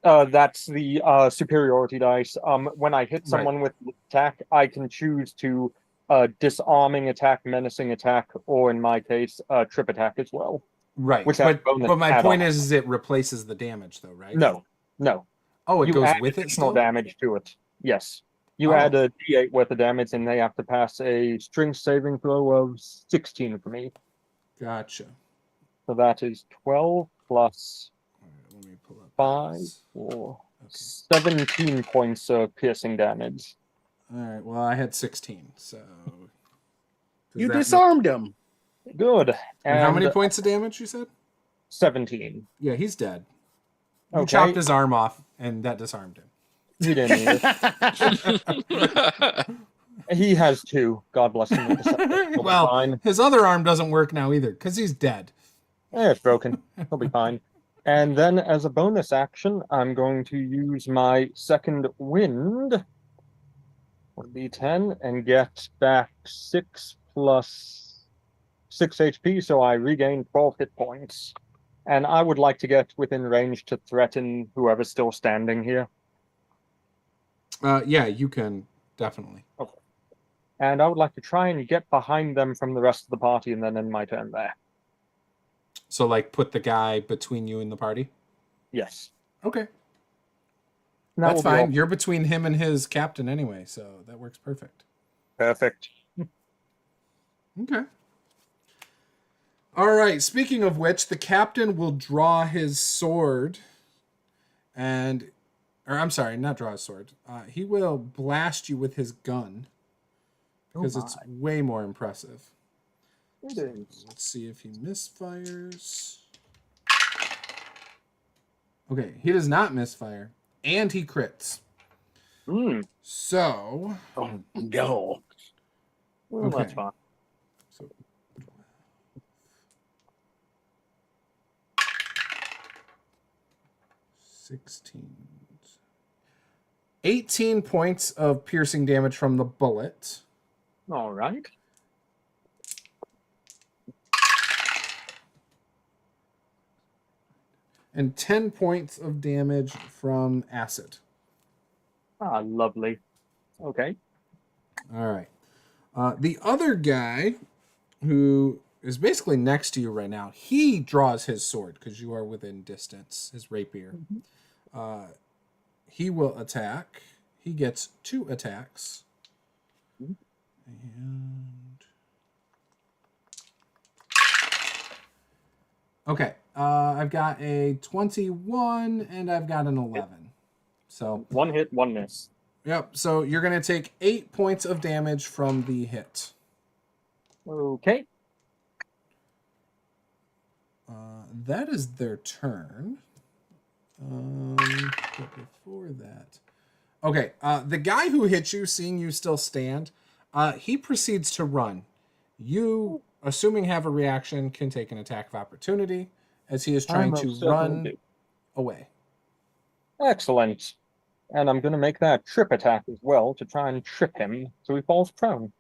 That's the superiority dice. When I hit someone with the attack, I can choose to disarming attack, menacing attack, or in my case, trip attack as well. Right. Which but my point is it replaces the damage though, right? No. Oh, it You goes add with it additional still? damage to it. Yes. You Oh. add a D8 worth of damage, and they have to pass a strength saving throw of 16 for me. Gotcha. So that is 12 plus All right, let me pull up 5 this. or Okay. 17 points of piercing damage. All right. Well, I had 16, so does You that disarmed him. Good. and how many points of damage you said? 17. Yeah, he's dead. You Okay. chopped his arm off, and that disarmed him. He didn't need it. He has 2. God bless him. With the Well, fine. his other arm doesn't work now either because he's dead. It's broken. He'll be fine. And then as a bonus action, I'm going to use my second wind, or D10, and get back 6 plus 6 HP, so I regain 12 hit points. And I would like to get within range to threaten whoever's still standing here. Yeah, you can definitely. Okay. And I would like to try and get behind them from the rest of the party and then end my turn there. So, like, put the guy between you and the party? Yes. Okay. That That's will be fine. all. You're between him and his captain anyway, so that works perfect. Perfect. Okay. All right. Speaking of which, the captain will draw his sword or I'm sorry, not draw his sword. He will blast you with his gun because it's way more impressive. It is. Let's see if he misfires. Okay, he does not misfire, and he crits. So, Oh no. Well, that's Okay. fine. so 16. 18 points of piercing damage from the bullet. All right. And 10 points of damage from acid. Ah, lovely. Okay. All right. The other guy, who is basically next to you right now, he draws his sword because you are within distance, his rapier. He will attack. He gets 2 attacks. And... Okay. I've got a 21 and I've got an 11. So 1 hit, 1 miss. Yep. So you're going to take 8 points of damage from the hit. Okay. That is their turn. But before that... Okay. The guy who hit you, seeing you still stand, he proceeds to run. You, assuming have a reaction, can take an attack of opportunity as he is trying to run away. Excellent. And I'm going to make that trip attack as well to try and trip him so he falls prone.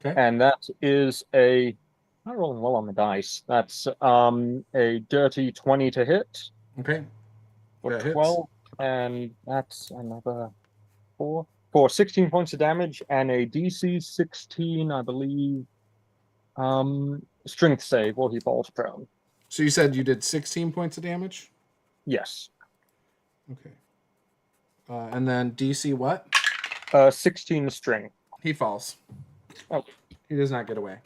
Okay. And that is a... I'm rolling well on the dice. That's a dirty 20 to hit. Okay. For That hits. 12. And that's another 4. For 16 points of damage and a DC 16, I believe, strength save while he falls prone. So you said you did 16 points of damage? Yes. Okay. And then DC what? 16 strength. He falls. Oh. He does not get away.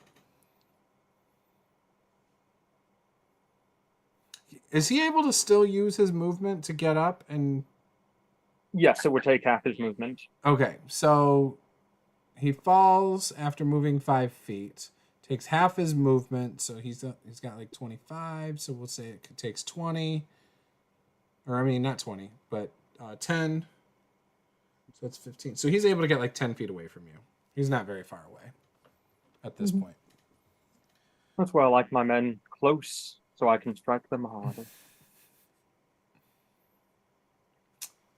Is he able to still use his movement to get up and... Yes, it would take half his movement. Okay, so he falls after moving 5 feet. Takes half his movement, so he's got like 25, so we'll say it takes 20. Or, I mean, not 20, but 10. So that's 15. So he's able to get like 10 feet away from you. He's not very far away at this point. That's why I like my men close, so I can strike them harder.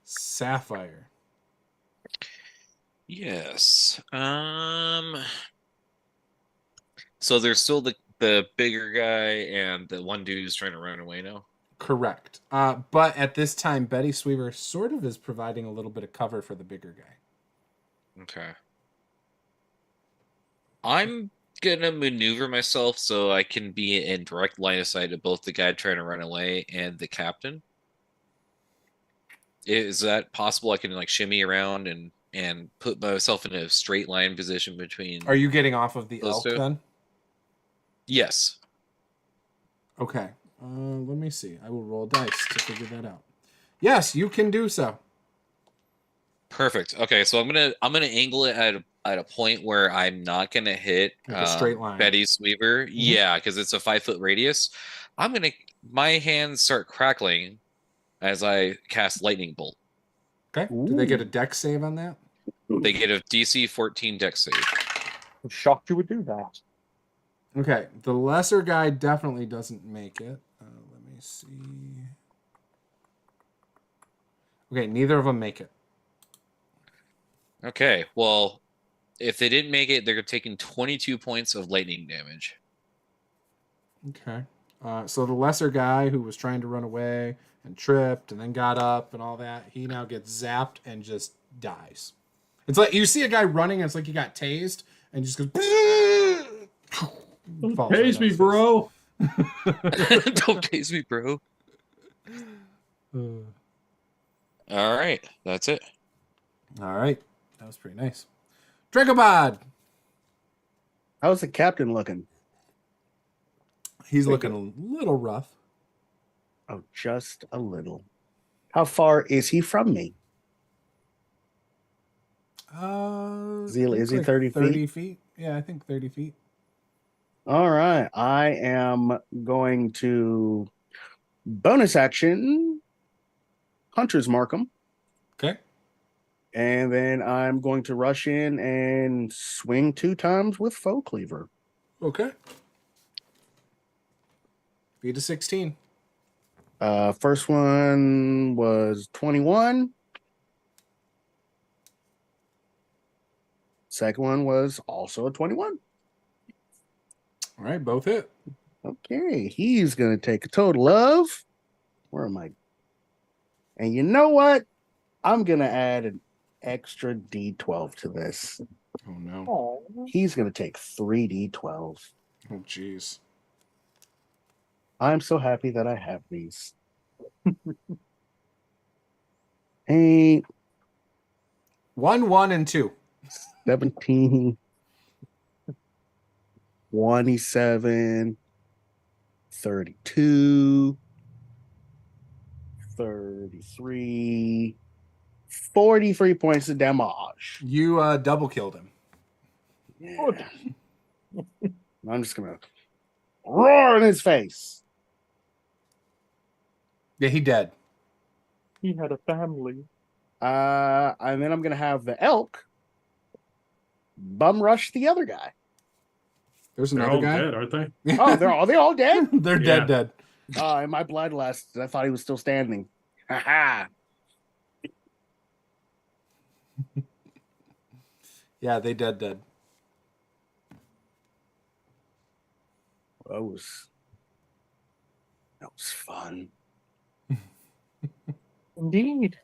Sapphire. Yes. So there's still the bigger guy and the one dude who's trying to run away now? Correct. But at this time, Betty Sweever sort of is providing a little bit of cover for the bigger guy. Okay. I'm gonna maneuver myself so I can be in direct line of sight of both the guy trying to run away and the captain. Is that possible? I can like shimmy around and put myself in a straight line position between... Are you getting off of the those elk two? then? Yes. Okay. Let me see. I will roll dice to figure that out. Yes, you can do so. Perfect. Okay, so I'm gonna angle it at a point where I'm not gonna hit Like a straight line. Betty Sweever. Yeah, because it's a 5-foot radius. My hands start crackling as I cast lightning bolt. Okay. Do they get a dex save on that? They get a DC 14 dex save. I'm shocked you would do that. Okay. The lesser guy definitely doesn't make it. Let me see. Okay, neither of them make it. Okay, well, if they didn't make it, they're taking 22 points of lightning damage. Okay. So the lesser guy who was trying to run away and tripped and then got up and all that, he now gets zapped and just dies. It's like you see a guy running and it's like he got tased and just goes... falls right Tase on me, his bro. Don't tase me, bro. face. All right, that's it. All right. That was pretty nice. Dragobod! How's the captain looking? He's looking a little rough. Oh, just a little. How far is he from me? Is he I think 30 feet? 30 feet? Yeah, I think 30 feet. All right. I am going to bonus action Hunter's Mark him. Okay. And then I'm going to rush in and swing 2 times with Foe Cleaver. Okay. Beat a 16. First one was 21. Second one was also a 21. All right, both hit. Okay, he's going to take a total of. Where am I? And you know what? I'm going to add an extra D12 to this. Oh no. Oh, He's going to take 3D12. Oh jeez. I'm so happy that I have these. 8, 1, 1, and 2. 17, 27, 32, 33, 43 points of damage. You double killed him. Yeah. I'm just going to roar in his face. Yeah, he dead. he had a family. And then I'm going to have the elk bum rush the other guy. There's They're another all guy. dead, aren't they? Oh, are they all dead? They're Yeah. dead. And my bloodlust, I thought he was still standing. Ha ha. Yeah, they dead. That was fun. Indeed.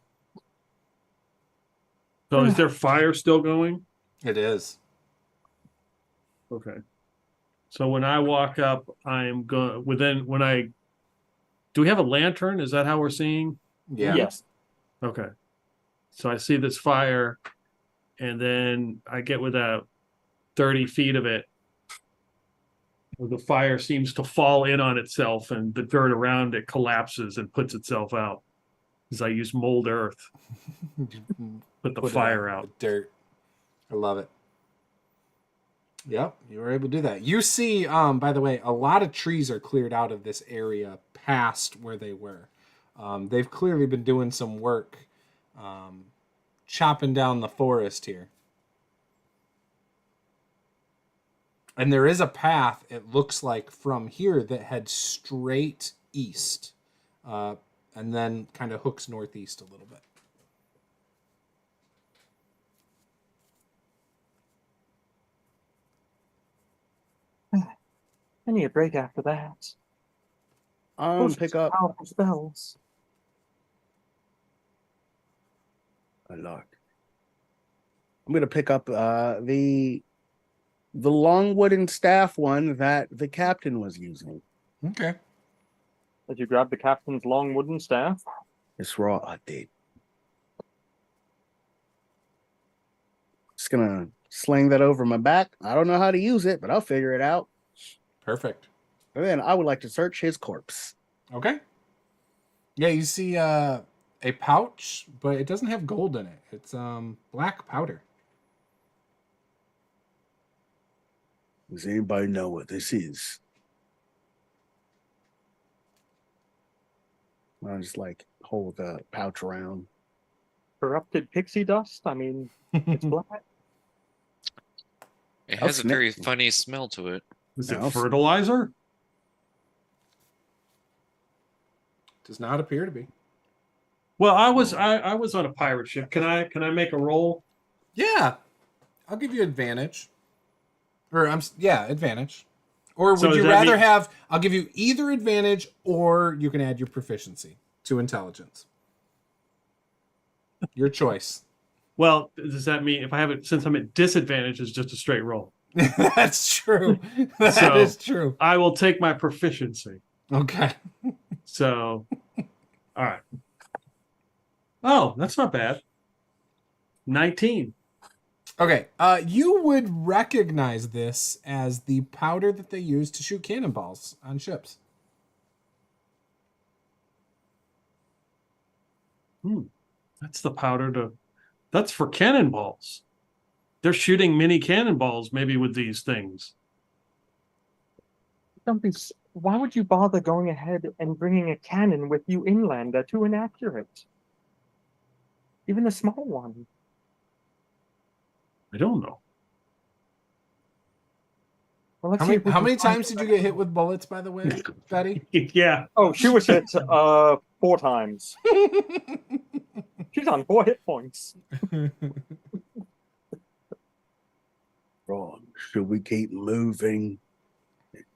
So is there fire still going? It is. Okay. So when I walk up, I'm going when I do we have a lantern? Is that how we're seeing? Yeah. Yes. Okay. So I see this fire, and then I get within 30 feet of it. The fire seems to fall in on itself, and the dirt around it collapses and puts itself out. As I use mold earth, put the Put it fire out. The dirt. I love it. Yep, you were able to do that. You see, by the way, a lot of trees are cleared out of this area past where they were. They've clearly been doing some work, chopping down the forest here. And there is a path, it looks like, from here that heads straight east, and then kind of hooks northeast a little bit. I need a break after that. I'm going to pick up Powerful spells. a lot. I'm going to pick up the long wooden staff one that the captain was using. Okay. Did you grab the captain's long wooden staff? It's raw. I did. Just gonna sling that over my back. I don't know how to use it, but I'll figure it out. Perfect. And then I would like to search his corpse. Okay. Yeah, you see a pouch, but it doesn't have gold in it. It's black powder. Does anybody know what this is? I just like hold the pouch around. Corrupted pixie dust? I mean, it's black. It I'll has a sniff very them. funny smell to it. Is it I'll- fertilizer? Does not appear to be. Well, I was on a pirate ship. Can I make a roll? Yeah. I'll give you advantage. Or advantage. Or So would you does that rather mean- have I'll give you either advantage or you can add your proficiency to intelligence. Your choice. Well, does that mean if I have it since I'm at disadvantage, it's just a straight roll? That's true. That is So- true. I will take my proficiency. Okay. So, all right. Oh, that's not bad. 19. Okay. You would recognize this as the powder that they use to shoot cannonballs on ships. That's the powder to. That's for cannonballs. They're shooting mini cannonballs maybe with these things. Why would you bother going ahead and bringing a cannon with you inland? They're too inaccurate. Even the small one. I don't know. Well, let's How see many, if we how can many find- times did you get hit with bullets, by the way, Betty? Yeah. Oh, she was hit 4 times. She's on 4 hit points. Should we keep moving?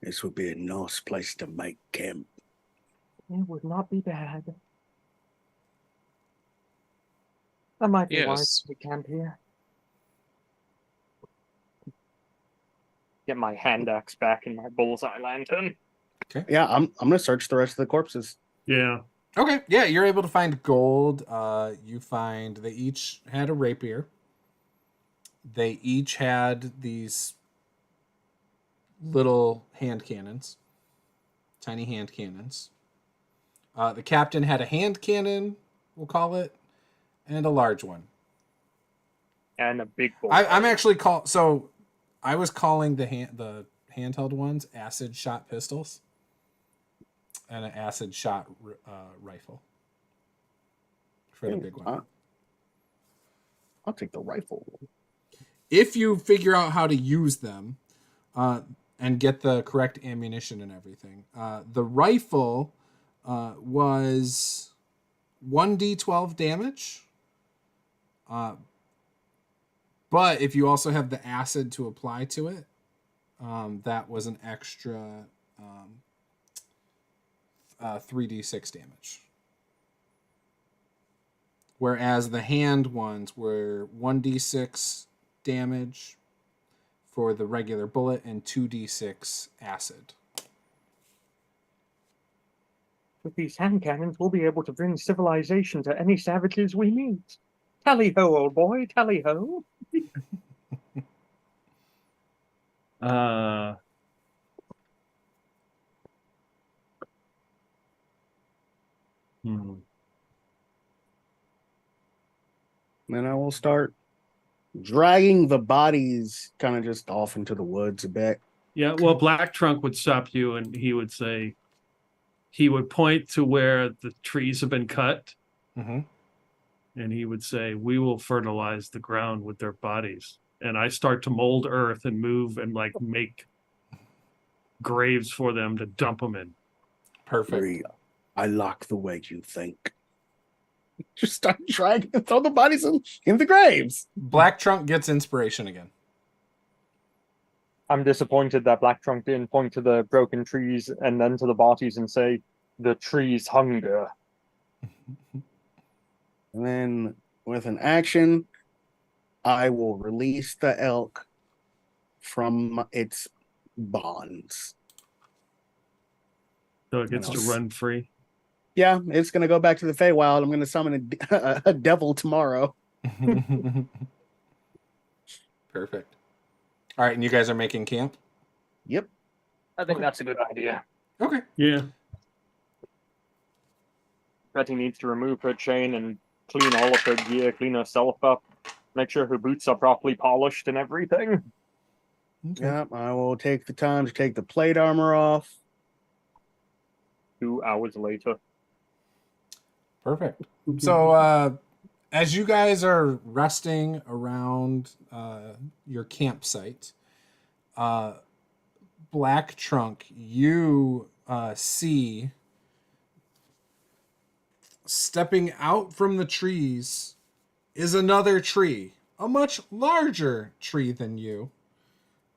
This would be a nice place to make camp. It would not be bad. That might be wise Yes. we camp here. Get my hand axe back in my bullseye lantern. Yeah, I'm gonna search the rest of the corpses. Yeah. Okay, yeah, you're able to find gold. You find they each had a rapier. They each had these little hand cannons, tiny hand cannons. The captain had a hand cannon, we'll call it, and a large one. And a big bull. I'm actually I was calling the handheld ones acid shot pistols and an acid shot rifle for the big one. I'll take the rifle. If you figure out how to use them and get the correct ammunition and everything, the rifle was 1d12 damage. But if you also have the acid to apply to it, that was an extra 3d6 damage. Whereas the hand ones were 1d6 damage for the regular bullet and 2d6 acid. With these hand cannons, we'll be able to bring civilization to any savages we meet. Tally-ho, old boy, tally-ho. Then I will start dragging the bodies kind of just off into the woods a bit. Yeah, well, Black Trunk would stop you and he would say, he would point to where the trees have been cut. Mm-hmm. And he would say, we will fertilize the ground with their bodies. And I start to mold earth and move and like make graves for them to dump them in. Perfect. I like the way you think. Just start dragging and throw the bodies in the graves. Black Trunk gets inspiration again. I'm disappointed that Black Trunk didn't point to the broken trees and then to the bodies and say, the trees hunger. And then with an action, I will release the elk from its bonds. So it gets to run free. Yeah, it's going to go back to the Feywild. I'm going to summon a devil tomorrow. Perfect. All right, and you guys are making camp? Yep. I think that's a good idea. Okay. Yeah. Betty needs to remove her chain and clean all of her gear, clean herself up, make sure her boots are properly polished and everything. Okay. Yep, I will take the time to take the plate armor off. 2 hours later. Perfect. So, as you guys are resting around your campsite, Black Trunk, you see stepping out from the trees is another tree, a much larger tree than you,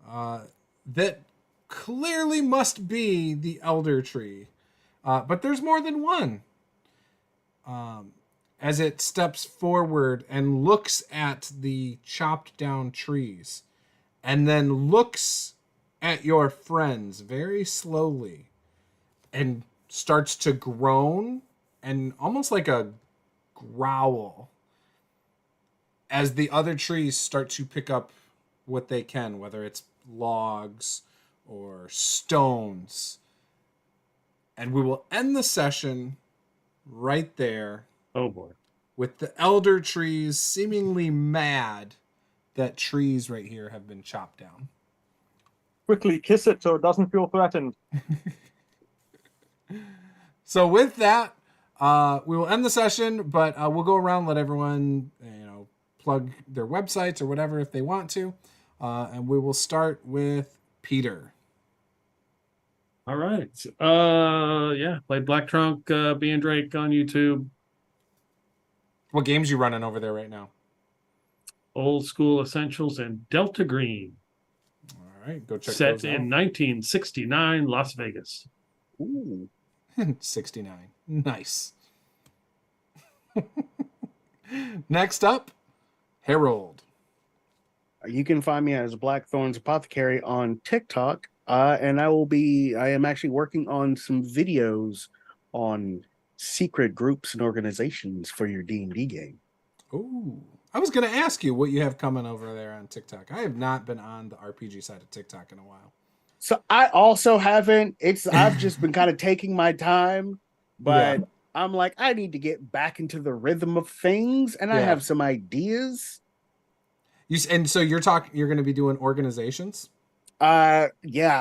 that clearly must be the elder tree. But there's more than one. As it steps forward and looks at the chopped down trees and then looks at your friends very slowly and starts to groan and almost like a growl as the other trees start to pick up what they can, whether it's logs or stones. And we will end the session right there. Oh boy. With the elder trees seemingly mad that trees right here have been chopped down. Quickly kiss it so it doesn't feel threatened. So with that, we will end the session, but we'll go around, let everyone, plug their websites or whatever if they want to. And we will start with Peter. All right. Yeah, played Black Trunk, being Drake on YouTube. What games you running over there right now? Old School Essentials and Delta Green. right, go check Set those in out. 1969 Las Vegas. Ooh. 69. Nice. Next up, Harold. You can find me as Blackthorn's Apothecary on TikTok, and I am actually working on some videos on secret groups and organizations for your D&D game. Ooh. I was going to ask you what you have coming over there on TikTok. I have not been on the RPG side of TikTok in a while. So I also haven't. I've just been kind of taking my time, but I'm like, I need to get back into the rhythm of things, and I have some ideas. And so you're going to be doing organizations? Yeah,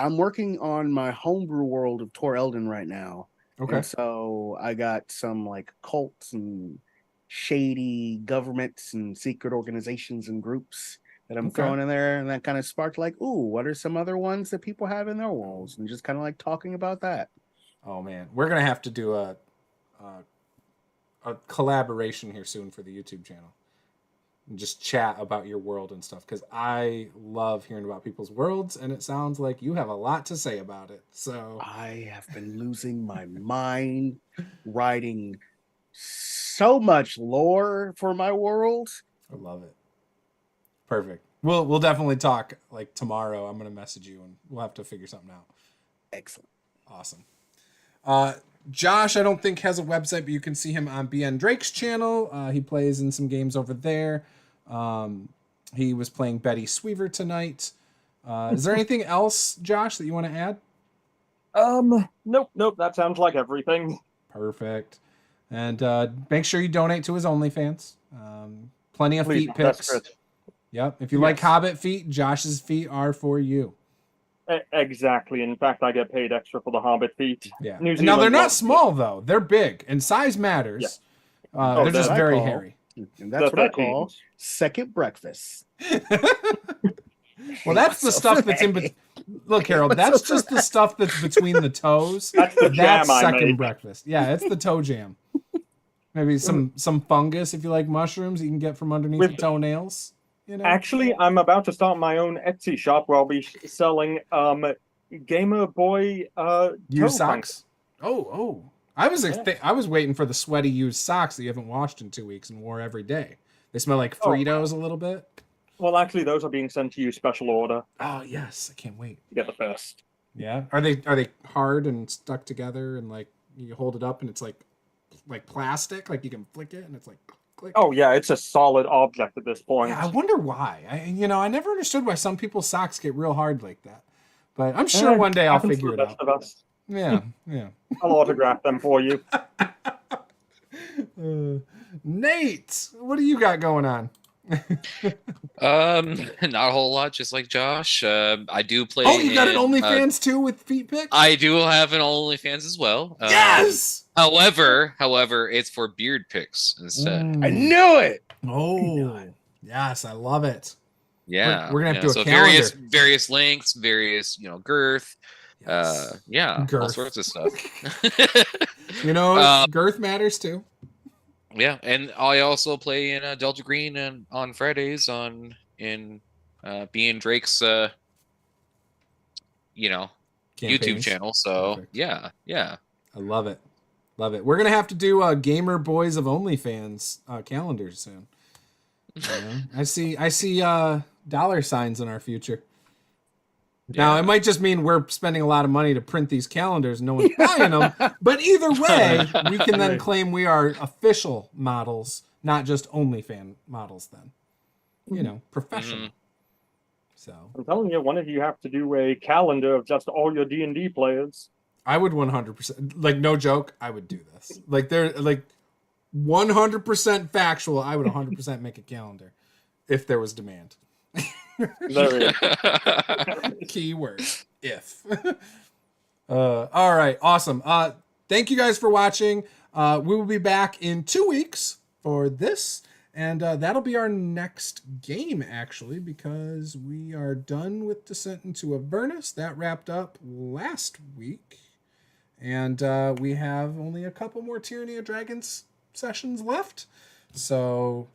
I'm working on my homebrew world of Tor Elden right now. Okay. And so I got some like cults and shady governments and secret organizations and groups that I'm throwing in there, and that kind of sparked like, ooh, what are some other ones that people have in their worlds, and just kind of like talking about that. Oh man, we're gonna have to do a collaboration here soon for the YouTube channel, and just chat about your world and stuff, because I love hearing about people's worlds, and it sounds like you have a lot to say about it. So I have been losing my mind writing so much lore for my world. I love it. Perfect. We'll definitely talk like tomorrow. I'm gonna message you and we'll have to figure something out. Excellent. Awesome. Josh, I don't think has a website, but you can see him on BN Drake's channel. He plays in some games over there. He was playing Betty Sweever tonight. Is there anything else, Josh, that you want to add? Nope. That sounds like everything. Perfect. And make sure you donate to his OnlyFans. Plenty of feet pics. Yep. If you like Hobbit feet, Josh's feet are for you. Exactly. In fact, I get paid extra for the Hobbit feet. Yeah. Now they're not small though; they're big, and size matters. Yeah. They're just very hairy. And that's what I call second breakfast. Well, that's the stuff that's in between. Look, Harold, that's just the stuff that's between the toes. That's the jam second breakfast. Yeah, it's the toe jam. Maybe some fungus if you like mushrooms you can get from underneath the toenails. You know? Actually, I'm about to start my own Etsy shop where I'll be selling Gamer Boy used socks. Oh. I was waiting for the sweaty used socks that you haven't washed in 2 weeks and wore every day. They smell like Fritos a little bit. Well, actually, those are being sent to you special order. Oh yes, I can't wait. You get the first. Yeah. Are they hard and stuck together and like you hold it up and it's like plastic, like you can flick it and it's like click. Oh yeah, it's a solid object at this point. Yeah, I wonder why. I never understood why some people's socks get real hard like that. But I'm sure one day I'll figure it out. Yeah. I'll autograph them for you. Nate, what do you got going on? Not a whole lot, just like Josh. I do play. Oh, you got an OnlyFans too with feet pics? I do have an OnlyFans as well. Yes. However, it's for beard pics instead. I knew it. Oh, yes, I love it. Yeah, we're gonna have to do a calendar. calendar. various lengths, various girth. Yes. Girth. All sorts of stuff. Girth matters too. Yeah, and I also play in Delta Green and on Fridays in being Drake's YouTube channel. So perfect. Yeah. I love it. We're gonna have to do Gamer Boys of OnlyFans calendar soon. I see dollar signs in our future. Now, it might just mean we're spending a lot of money to print these calendars and no one's buying them. But either way, we can then claim we are official models, not just OnlyFans models then. Professional. Mm-hmm. So I'm telling you, one of you have to do a calendar of just all your D&D players. I would 100%, like no joke, I would do this. Like they're like 100% factual, I would 100% make a calendar if there was demand. There Keyword if. All right, awesome. Thank you guys for watching. We will be back in 2 weeks for this, and that'll be our next game actually, because we are done with Descent into Avernus. That wrapped up last week, and we have only a couple more Tyranny of Dragons sessions left. So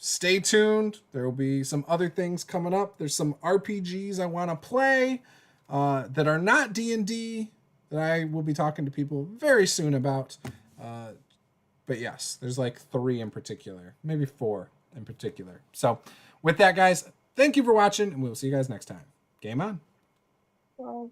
stay tuned. There will be some other things coming up. There's some RPGs I want to play that are not D&D that I will be talking to people very soon about. But yes, there's like 3 in particular, maybe 4 in particular. So with that, guys, thank you for watching, and we'll see you guys next time. Game on. Well,